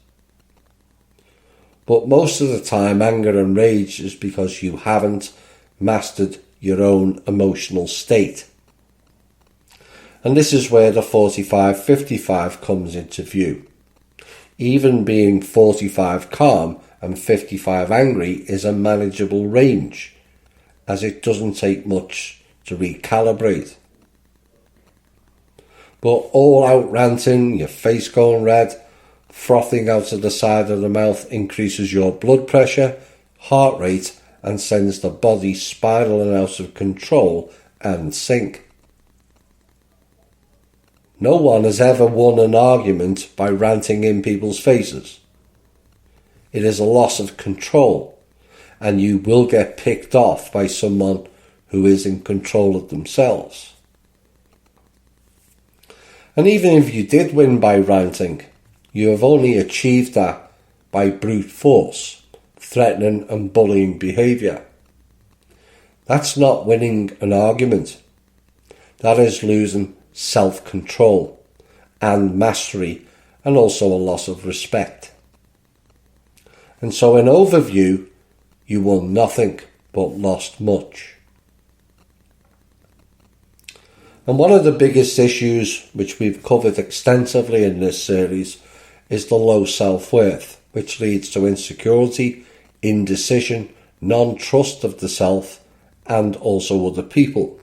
But most of the time, anger and rage is because you haven't mastered your own emotional state. And this is where the 45-55 comes into view. Even being 45 calm and 55 angry is a manageable range, as it doesn't take much to recalibrate. But all out ranting, your face going red, frothing out of the side of the mouth increases your blood pressure, heart rate, and sends the body spiraling out of control and sink. No one has ever won an argument by ranting in people's faces. It is a loss of control, and you will get picked off by someone who is in control of themselves. And even if you did win by ranting, you have only achieved that by brute force, threatening and bullying behaviour. That's not winning an argument. That is losing self-control and mastery, and also a loss of respect. And so in overview, you won nothing but lost much. And one of the biggest issues which we've covered extensively in this series is the low self-worth, which leads to insecurity, indecision, non-trust of the self and also other people.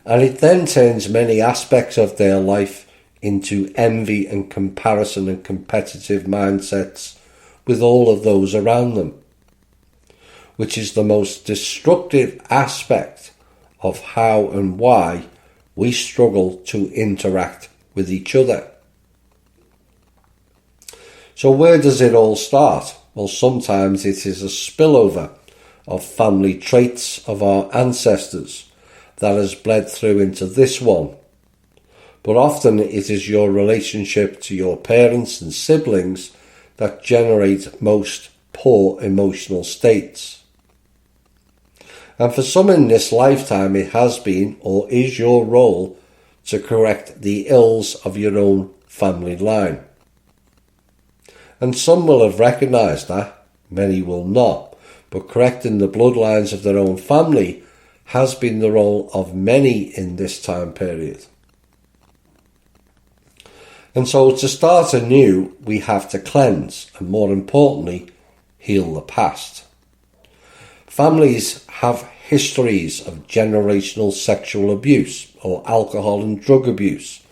And it then turns many aspects of their life into envy and comparison and competitive mindsets with all of those around them, which is the most destructive aspect of how and why we struggle to interact with each other. So where does it all start? Well, sometimes it is a spillover of family traits of our ancestors that has bled through into this one. But often it is your relationship to your parents and siblings that generate most poor emotional states. And for some in this lifetime, it has been or is your role to correct the ills of your own family line. And some will have recognised that, many will not, but correcting the bloodlines of their own family has been the role of many in this time period. And so to start anew, we have to cleanse and, more importantly, heal the past. Families have histories of generational sexual abuse or alcohol and drug abuse,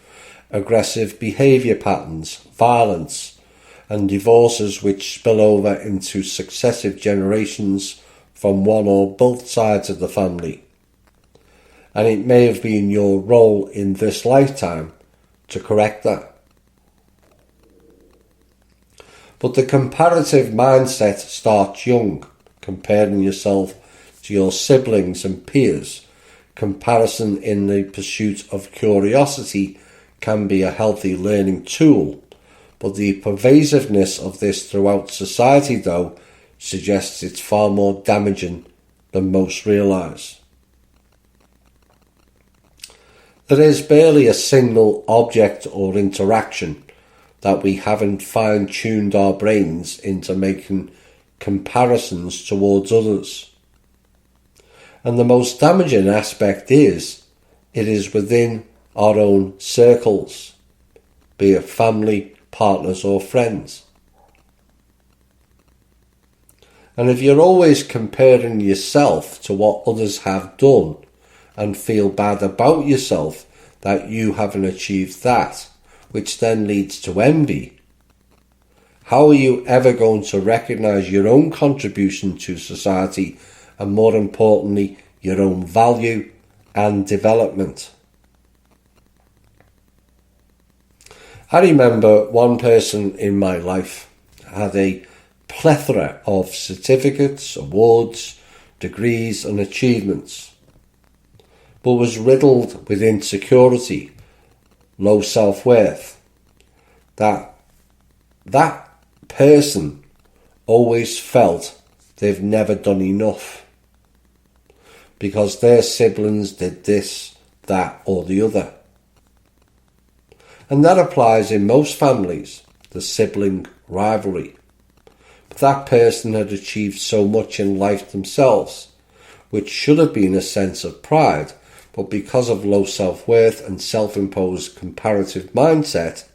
aggressive behaviour patterns, violence, and divorces which spill over into successive generations from one or both sides of the family. And it may have been your role in this lifetime to correct that. But the comparative mindset starts young, comparing yourself to your siblings and peers. Comparison in the pursuit of curiosity can be a healthy learning tool, but the pervasiveness of this throughout society, though, suggests it's far more damaging than most realise. There is barely a single object or interaction that we haven't fine-tuned our brains into making comparisons towards others. And the most damaging aspect is, it is within our own circles, be it family, partners or friends. And if you're always comparing yourself to what others have done and feel bad about yourself that you haven't achieved that, which then leads to envy, how are you ever going to recognise your own contribution to society and, more importantly, your own value and development? I remember one person in my life had a plethora of certificates, awards, degrees and achievements, but was riddled with insecurity, low self-worth. That person always felt they've never done enough because their siblings did this, that or the other. And that applies in most families, the sibling rivalry. But that person had achieved so much in life themselves, which should have been a sense of pride, but because of low self-worth and self-imposed comparative mindset,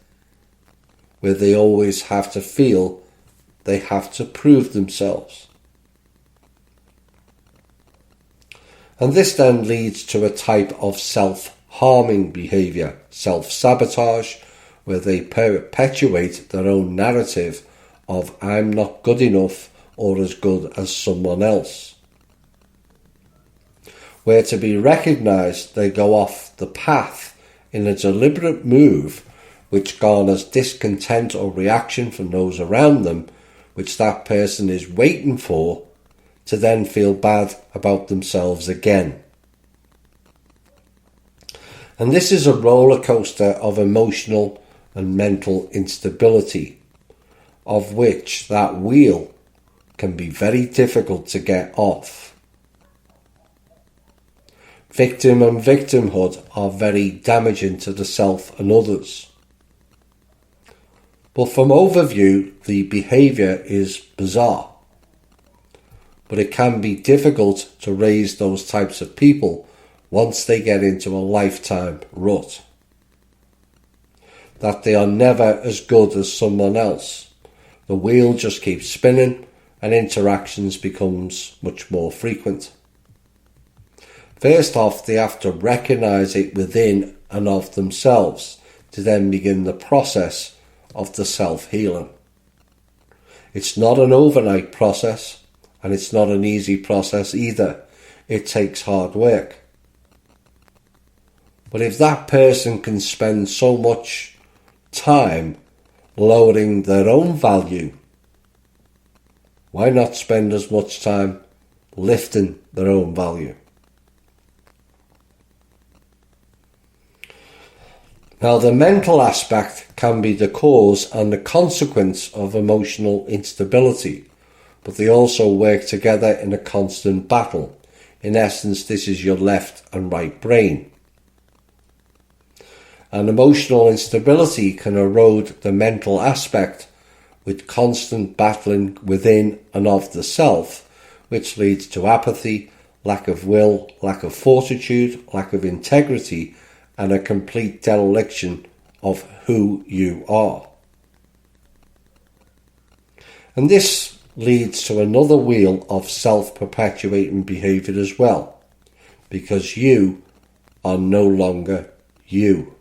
where they always have to feel they have to prove themselves. And this then leads to a type of self-harming behaviour, self-sabotage, where they perpetuate their own narrative of I'm not good enough or as good as someone else. Where to be recognised, they go off the path in a deliberate move which garners discontent or reaction from those around them, which that person is waiting for to then feel bad about themselves again. And this is a roller coaster of emotional and mental instability, of which that wheel can be very difficult to get off. Victim and victimhood are very damaging to the self and others. But from overview, the behaviour is bizarre. But it can be difficult to raise those types of people once they get into a lifetime rut. That they are never as good as someone else. The wheel just keeps spinning and interactions becomes much more frequent. First off, they have to recognise it within and of themselves to then begin the process of the self-healing. It's not an overnight process, and it's not an easy process either. It takes hard work. But if that person can spend so much time lowering their own value, why not spend as much time lifting their own value? Now, the mental aspect can be the cause and the consequence of emotional instability, but they also work together in a constant battle. In essence, this is your left and right brain. And emotional instability can erode the mental aspect with constant battling within and of the self, which leads to apathy, lack of will, lack of fortitude, lack of integrity, and a complete dereliction of who you are. And this leads to another wheel of self-perpetuating behaviour as well, because you are no longer you.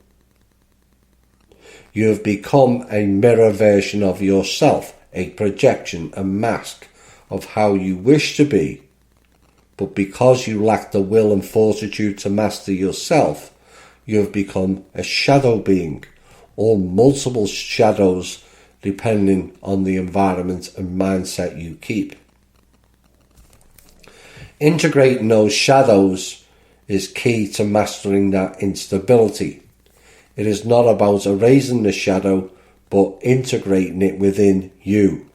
You have become a mirror version of yourself, a projection, a mask of how you wish to be, but because you lack the will and fortitude to master yourself, you have become a shadow being, or multiple shadows depending on the environment and mindset you keep. Integrating those shadows is key to mastering that instability. It is not about erasing the shadow, but integrating it within you.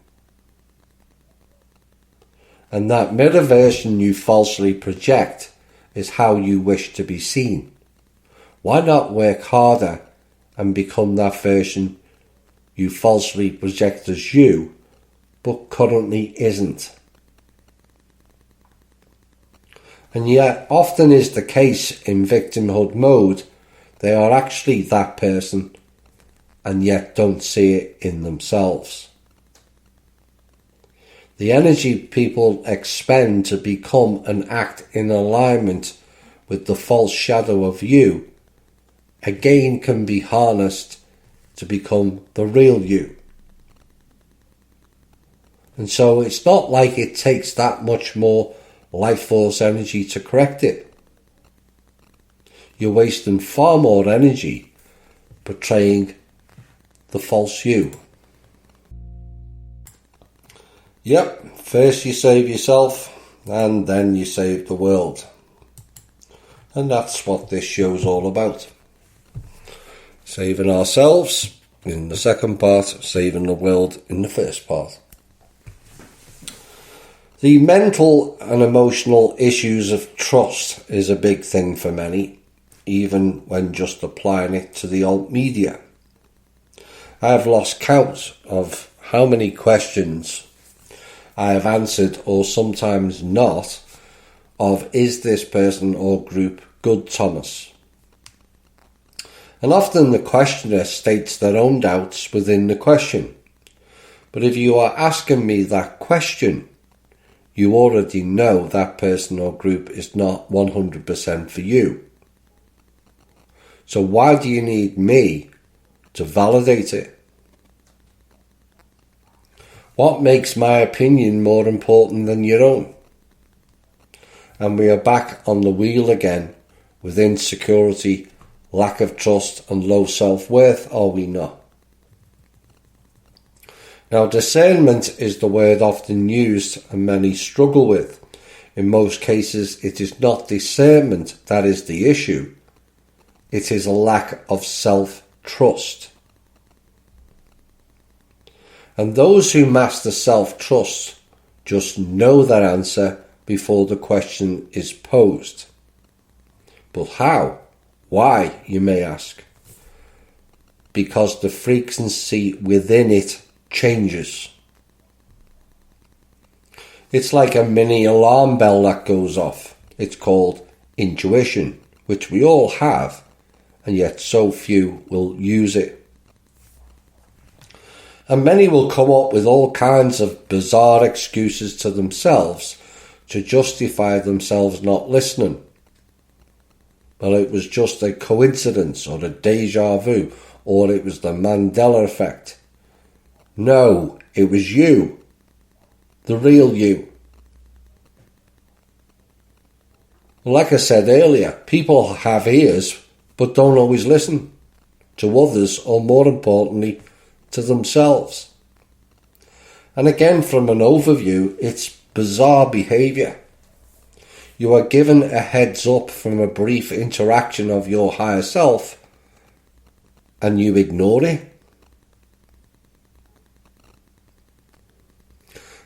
And that mirror version you falsely project is how you wish to be seen. Why not work harder and become that version you falsely project as you, but currently isn't? And yet, often is the case in victimhood mode, they are actually that person and yet don't see it in themselves. The energy people expend to become and act in alignment with the false shadow of you, again can be harnessed to become the real you. And so it's not like it takes that much more life force energy to correct it. You're wasting far more energy portraying the false you. Yep, first you save yourself and then you save the world. And that's what this show's all about. Saving ourselves in the second part, saving the world in the first part. The mental and emotional issues of trust is a big thing for many, even when just applying it to the alt media. I have lost count of how many questions I have answered, or sometimes not, of is this person or group good, Thomas? And often the questioner states their own doubts within the question. But if you are asking me that question, you already know that person or group is not 100% for you. So why do you need me to validate it? What makes my opinion more important than your own? And we are back on the wheel again with insecurity, lack of trust and low self-worth, are we not? Now, discernment is the word often used and many struggle with. In most cases, it is not discernment that is the issue. It is a lack of self-trust. And those who master self-trust just know that answer before the question is posed. But how? Why, you may ask? Because the frequency within it changes. It's like a mini alarm bell that goes off. It's called intuition, which we all have, and yet so few will use it. And many will come up with all kinds of bizarre excuses to themselves to justify themselves not listening. Well, it was just a coincidence or a deja vu, or it was the Mandela effect. No, it was you, the real you. Like I said earlier, people have ears but don't always listen to others, or more importantly, to themselves. And again, from an overview, it's bizarre behaviour. You are given a heads up from a brief interaction of your higher self and you ignore it.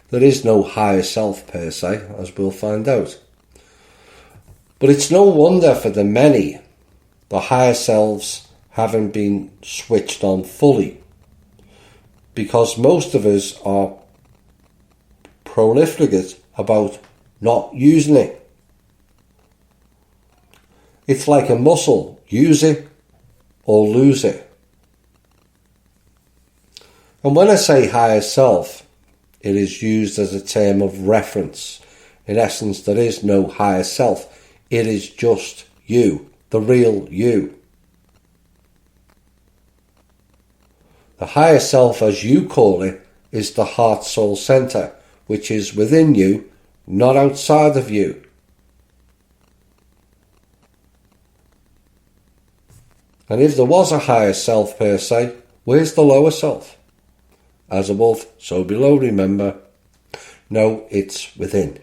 There is no higher self per se, as we'll find out. But it's no wonder for the many, the higher selves haven't been switched on fully, because most of us are prolific about not using it. It's like a muscle, use it or lose it. And when I say higher self, it is used as a term of reference. In essence, there is no higher self. It is just you, the real you. The higher self, as you call it, is the heart-soul centre, which is within you, not outside of you. And if there was a higher self per se, where's the lower self? As above, so below, remember. No, it's within.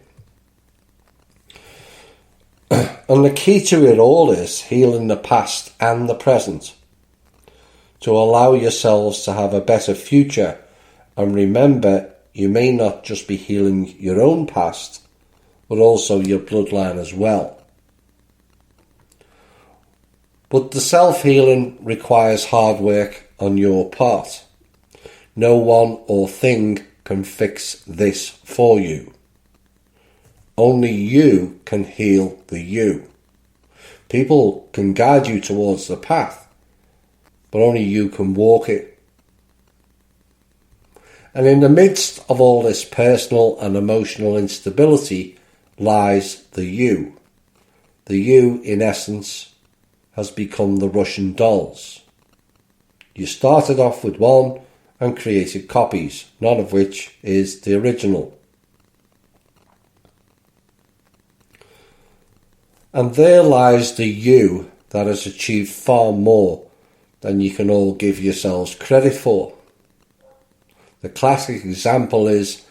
And the key to it all is healing the past and the present, to allow yourselves to have a better future. And remember, you may not just be healing your own past, but also your bloodline as well. But the self-healing requires hard work on your part. No one or thing can fix this for you. Only you can heal the you. People can guide you towards the path, but only you can walk it. And in the midst of all this personal and emotional instability lies the you. The you, in essence, has become the Russian dolls. You started off with one and created copies, none of which is the original. And there lies the you that has achieved far more than you can all give yourselves credit for. The classic example is,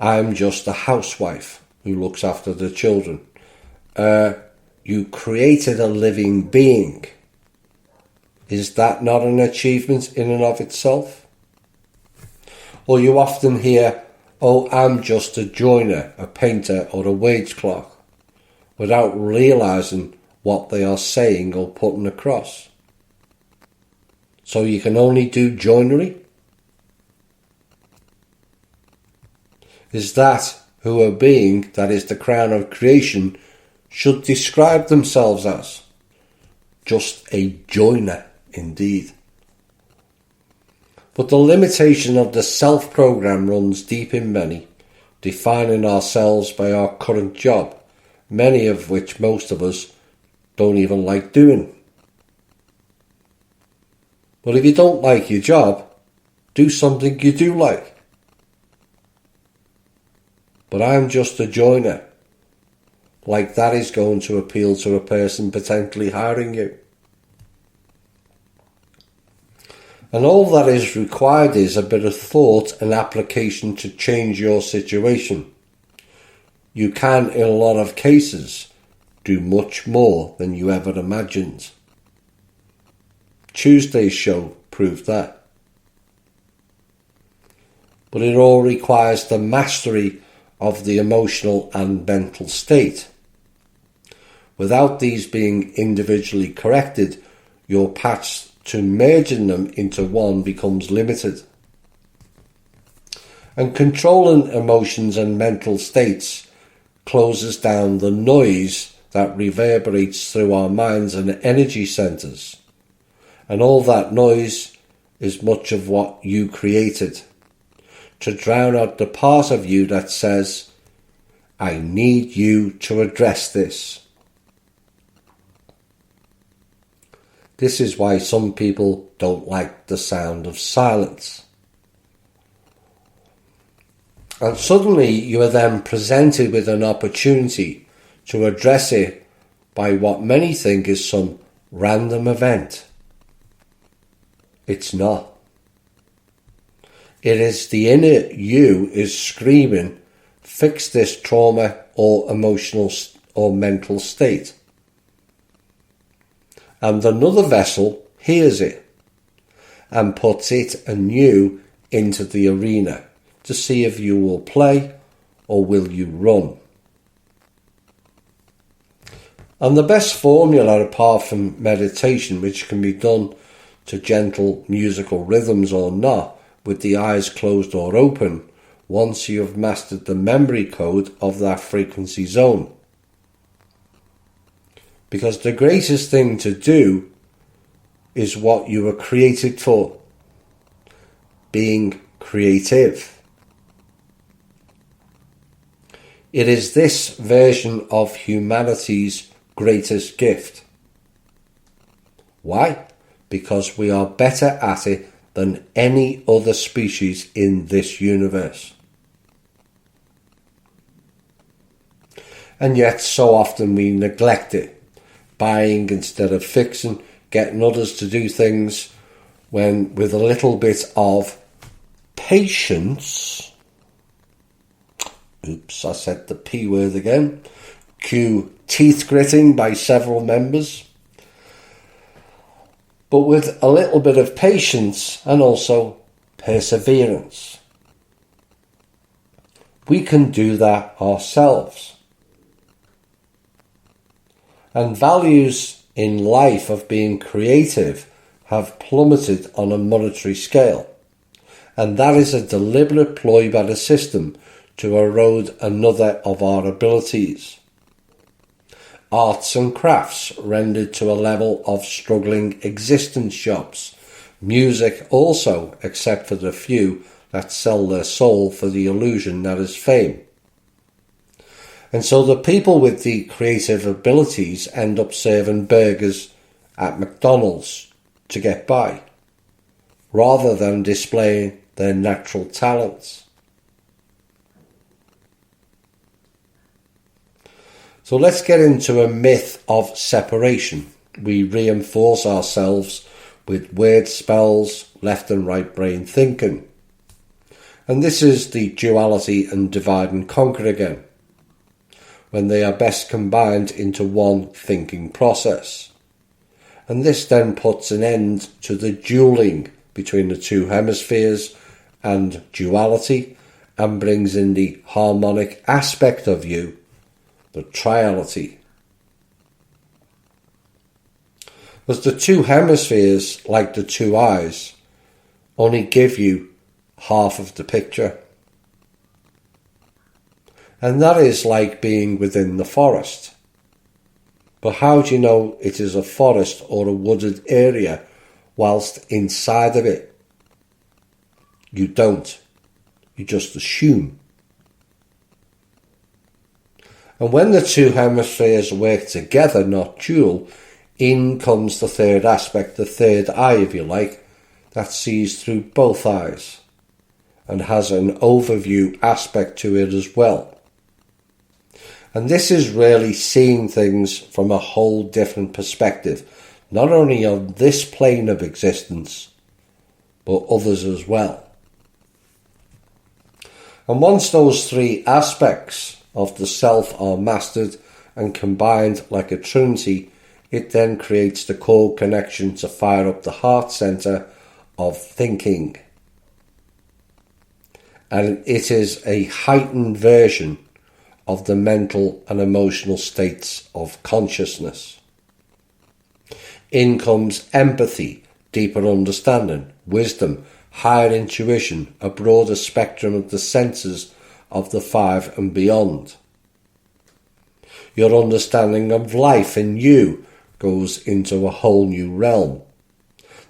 I'm just a housewife who looks after the children. You created a living being. Is that not an achievement in and of itself? Or you often hear, oh, I'm just a joiner, a painter or a wage clerk, without realising what they are saying or putting across. So you can only do joinery? Is that who a being that is the crown of creation should describe themselves as? Just a joiner, indeed. But the limitation of the self-program runs deep in many, defining ourselves by our current job, many of which most of us don't even like doing. But if you don't like your job, do something you do like. But I'm just a joiner. Like that is going to appeal to a person potentially hiring you. And all that is required is a bit of thought and application to change your situation. You can, in a lot of cases, do much more than you ever imagined. Tuesday's show proved that. But it all requires the mastery of the emotional and mental state. Without these being individually corrected, your paths to merging them into one becomes limited. And controlling emotions and mental states closes down the noise that reverberates through our minds and energy centres. And all that noise is much of what you created, to drown out the part of you that says, I need you to address this. This is why some people don't like the sound of silence. And suddenly you are then presented with an opportunity to address it by what many think is some random event. It's not. It is the inner you is screaming, fix this trauma or emotional or mental state. And another vessel hears it and puts it anew into the arena to see if you will play or will you run. And the best formula, apart from meditation, which can be done to gentle musical rhythms or not, with the eyes closed or open, once you have mastered the memory code of that frequency zone. Because the greatest thing to do is what you were created for, being creative. It is this version of humanity's greatest gift. Why? Because we are better at it than any other species in this universe. And yet so often we neglect it, buying instead of fixing, getting others to do things, when with a little bit of patience, oops, I said the P word again, cue teeth gritting by several members, but with a little bit of patience and also perseverance, we can do that ourselves. And values in life of being creative have plummeted on a monetary scale. And that is a deliberate ploy by the system to erode another of our abilities. Arts and crafts rendered to a level of struggling existence jobs. Music also, except for the few that sell their soul for the illusion that is fame. And so the people with the creative abilities end up serving burgers at McDonald's to get by, rather than displaying their natural talents. So let's get into a myth of separation. We reinforce ourselves with weird spells, left and right brain thinking. And this is the duality and divide and conquer again, when they are best combined into one thinking process. And this then puts an end to the dueling between the two hemispheres and duality, and brings in the harmonic aspect of you, the triality. Because the two hemispheres, like the two eyes, only give you half of the picture. And that is like being within the forest. But how do you know it is a forest or a wooded area whilst inside of it? You don't. You just assume. And when the two hemispheres work together, not dual, in comes the third aspect, the third eye, if you like, that sees through both eyes and has an overview aspect to it as well. And this is really seeing things from a whole different perspective, not only on this plane of existence, but others as well. And once those three aspects of the self are mastered and combined like a trinity, it then creates the core connection to fire up the heart centre of thinking. And it is a heightened version of the mental and emotional states of consciousness. In comes empathy, deeper understanding, wisdom, higher intuition, a broader spectrum of the senses of the five and beyond. Your understanding of life in you goes into a whole new realm.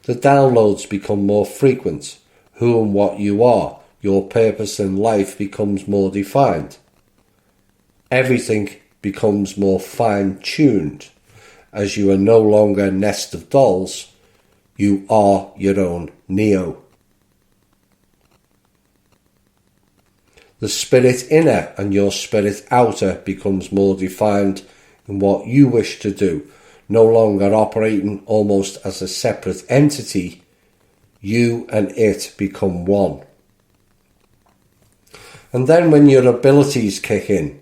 The downloads become more frequent. Who and what you are, your purpose in life becomes more defined. Everything becomes more fine-tuned. As you are no longer a nest of dolls, you are your own Neo. The spirit inner and your spirit outer becomes more defined in what you wish to do, no longer operating almost as a separate entity. You and it become one. And then when your abilities kick in,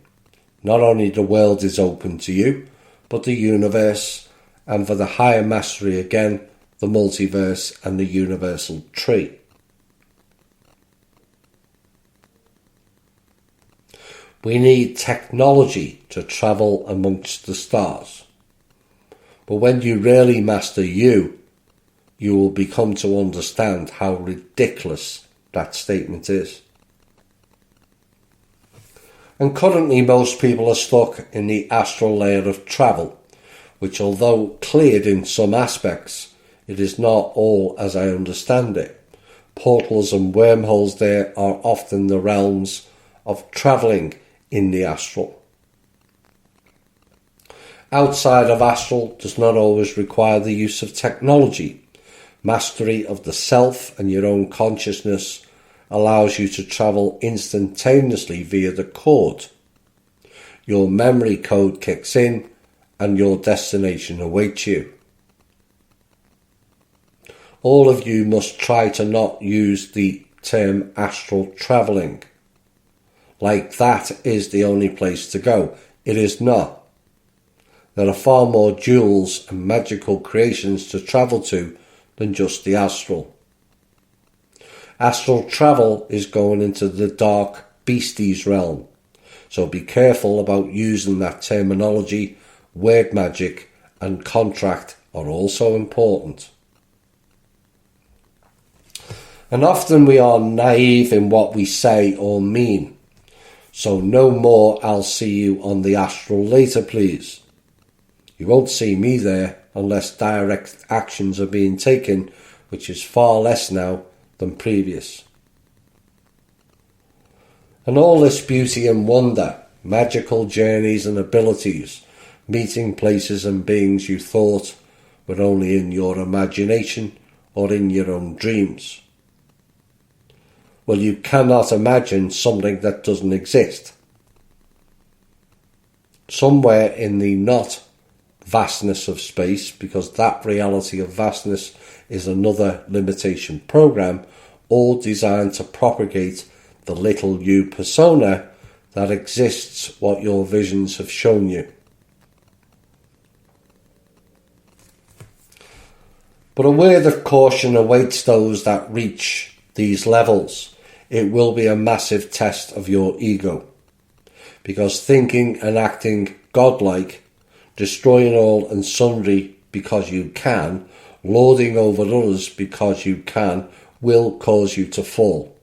not only the world is open to you, but the universe, and for the higher mastery again, the multiverse and the universal tree. We need technology to travel amongst the stars. But when you really master you, you will become to understand how ridiculous that statement is. And currently most people are stuck in the astral layer of travel, which although cleared in some aspects, it is not all as I understand it. Portals and wormholes there are often the realms of travelling in the astral. Outside of astral does not always require the use of technology. Mastery of the self and your own consciousness allows you to travel instantaneously via the cord. Your memory code kicks in and your destination awaits you. All of you must try to not use the term astral travelling. Like that is the only place to go. It is not. There are far more jewels and magical creations to travel to than just the astral. Astral travel is going into the dark beasties realm, so be careful about using that terminology. Word magic and contract are also important. And often we are naive in what we say or mean. So no more "I'll see you on the astral later, please." You won't see me there unless direct actions are being taken, which is far less now than previous. And all this beauty and wonder, magical journeys and abilities, meeting places and beings you thought were only in your imagination or in your own dreams. Well, you cannot imagine something that doesn't exist. Somewhere in the not vastness of space, because that reality of vastness is another limitation program, all designed to propagate the little you persona that exists what your visions have shown you. But a word of caution awaits those that reach these levels. It will be a massive test of your ego, because thinking and acting godlike, destroying all and sundry because you can, lording over others because you can, will cause you to fall,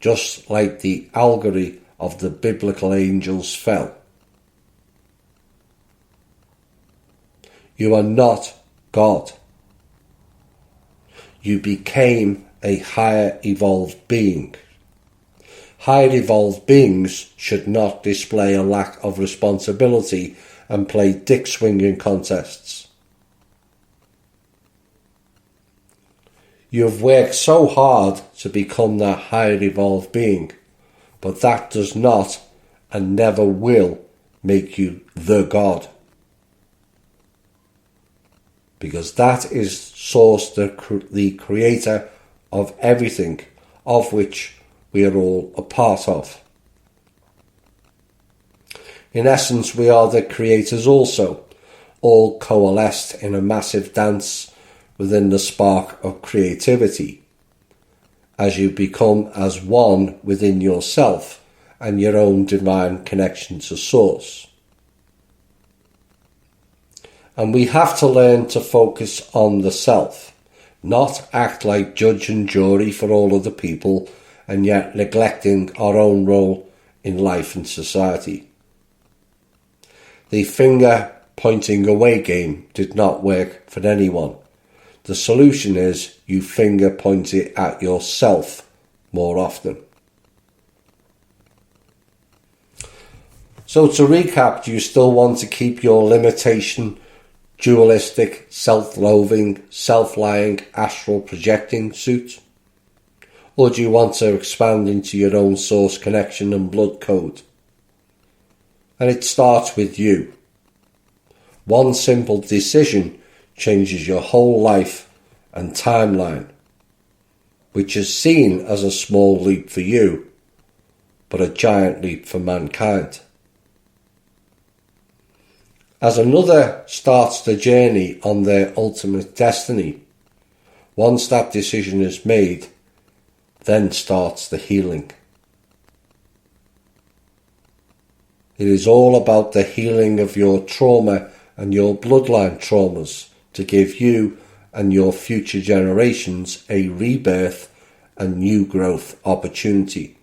just like the allegory of the biblical angels fell. You are not God. You became a higher evolved being. Higher evolved beings should not display a lack of responsibility and play dick swinging contests. You have worked so hard to become that higher evolved being, but that does not and never will make you the God. Because that is Source, the creator of everything, of which we are all a part of. In essence, we are the creators also, all coalesced in a massive dance within the spark of creativity, as you become as one within yourself and your own divine connection to Source. And we have to learn to focus on the self, not act like judge and jury for all other people and yet neglecting our own role in life and society. The finger pointing away game did not work for anyone. The solution is you finger point it at yourself more often. So to recap, do you still want to keep your limitation, dualistic, self-loathing, self-lying, astral projecting suit? Or do you want to expand into your own source connection and blood code? And it starts with you. One simple decision changes your whole life and timeline, which is seen as a small leap for you, but a giant leap for mankind. As another starts the journey on their ultimate destiny, once that decision is made, then starts the healing. It is all about the healing of your trauma and your bloodline traumas to give you and your future generations a rebirth and new growth opportunity.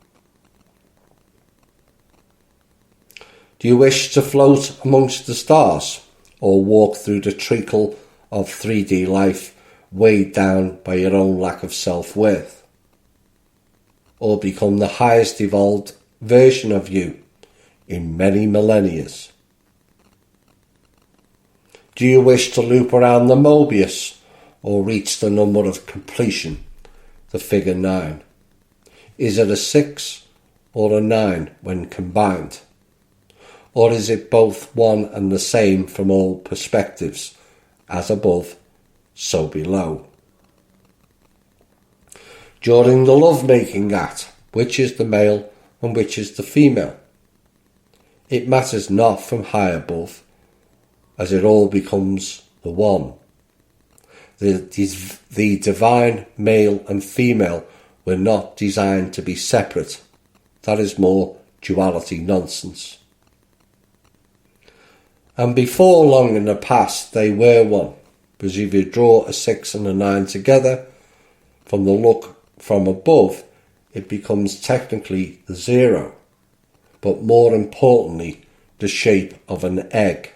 Do you wish to float amongst the stars or walk through the treacle of 3D life weighed down by your own lack of self-worth? Or become the highest evolved version of you in many millennia? Do you wish to loop around the Mobius or reach the number of completion, the figure 9? Is it a 6 or a 9 when combined? Or is it both one and the same from all perspectives, as above, so below? During the love-making act, which is the male and which is the female? It matters not from high above, as it all becomes the one. The divine male and female were not designed to be separate. That is more duality nonsense. And before long in the past they were one, because if you draw a 6 and a 9 together, from the look from above, it becomes technically the 0, but more importantly, the shape of an egg.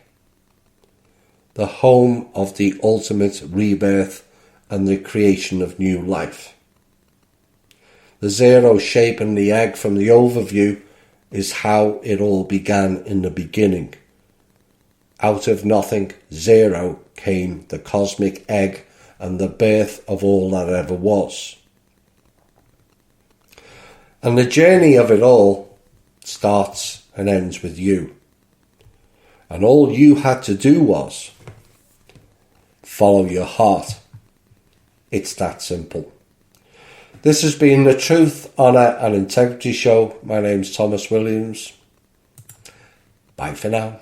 The home of the ultimate rebirth and the creation of new life. The 0 shape in the egg from the overview is how it all began in the beginning. Out of nothing, 0, came the cosmic egg and the birth of all that ever was. And the journey of it all starts and ends with you. And all you had to do was follow your heart. It's that simple. This has been the Truth, Honour and Integrity Show. My name's Thomas Williams. Bye for now.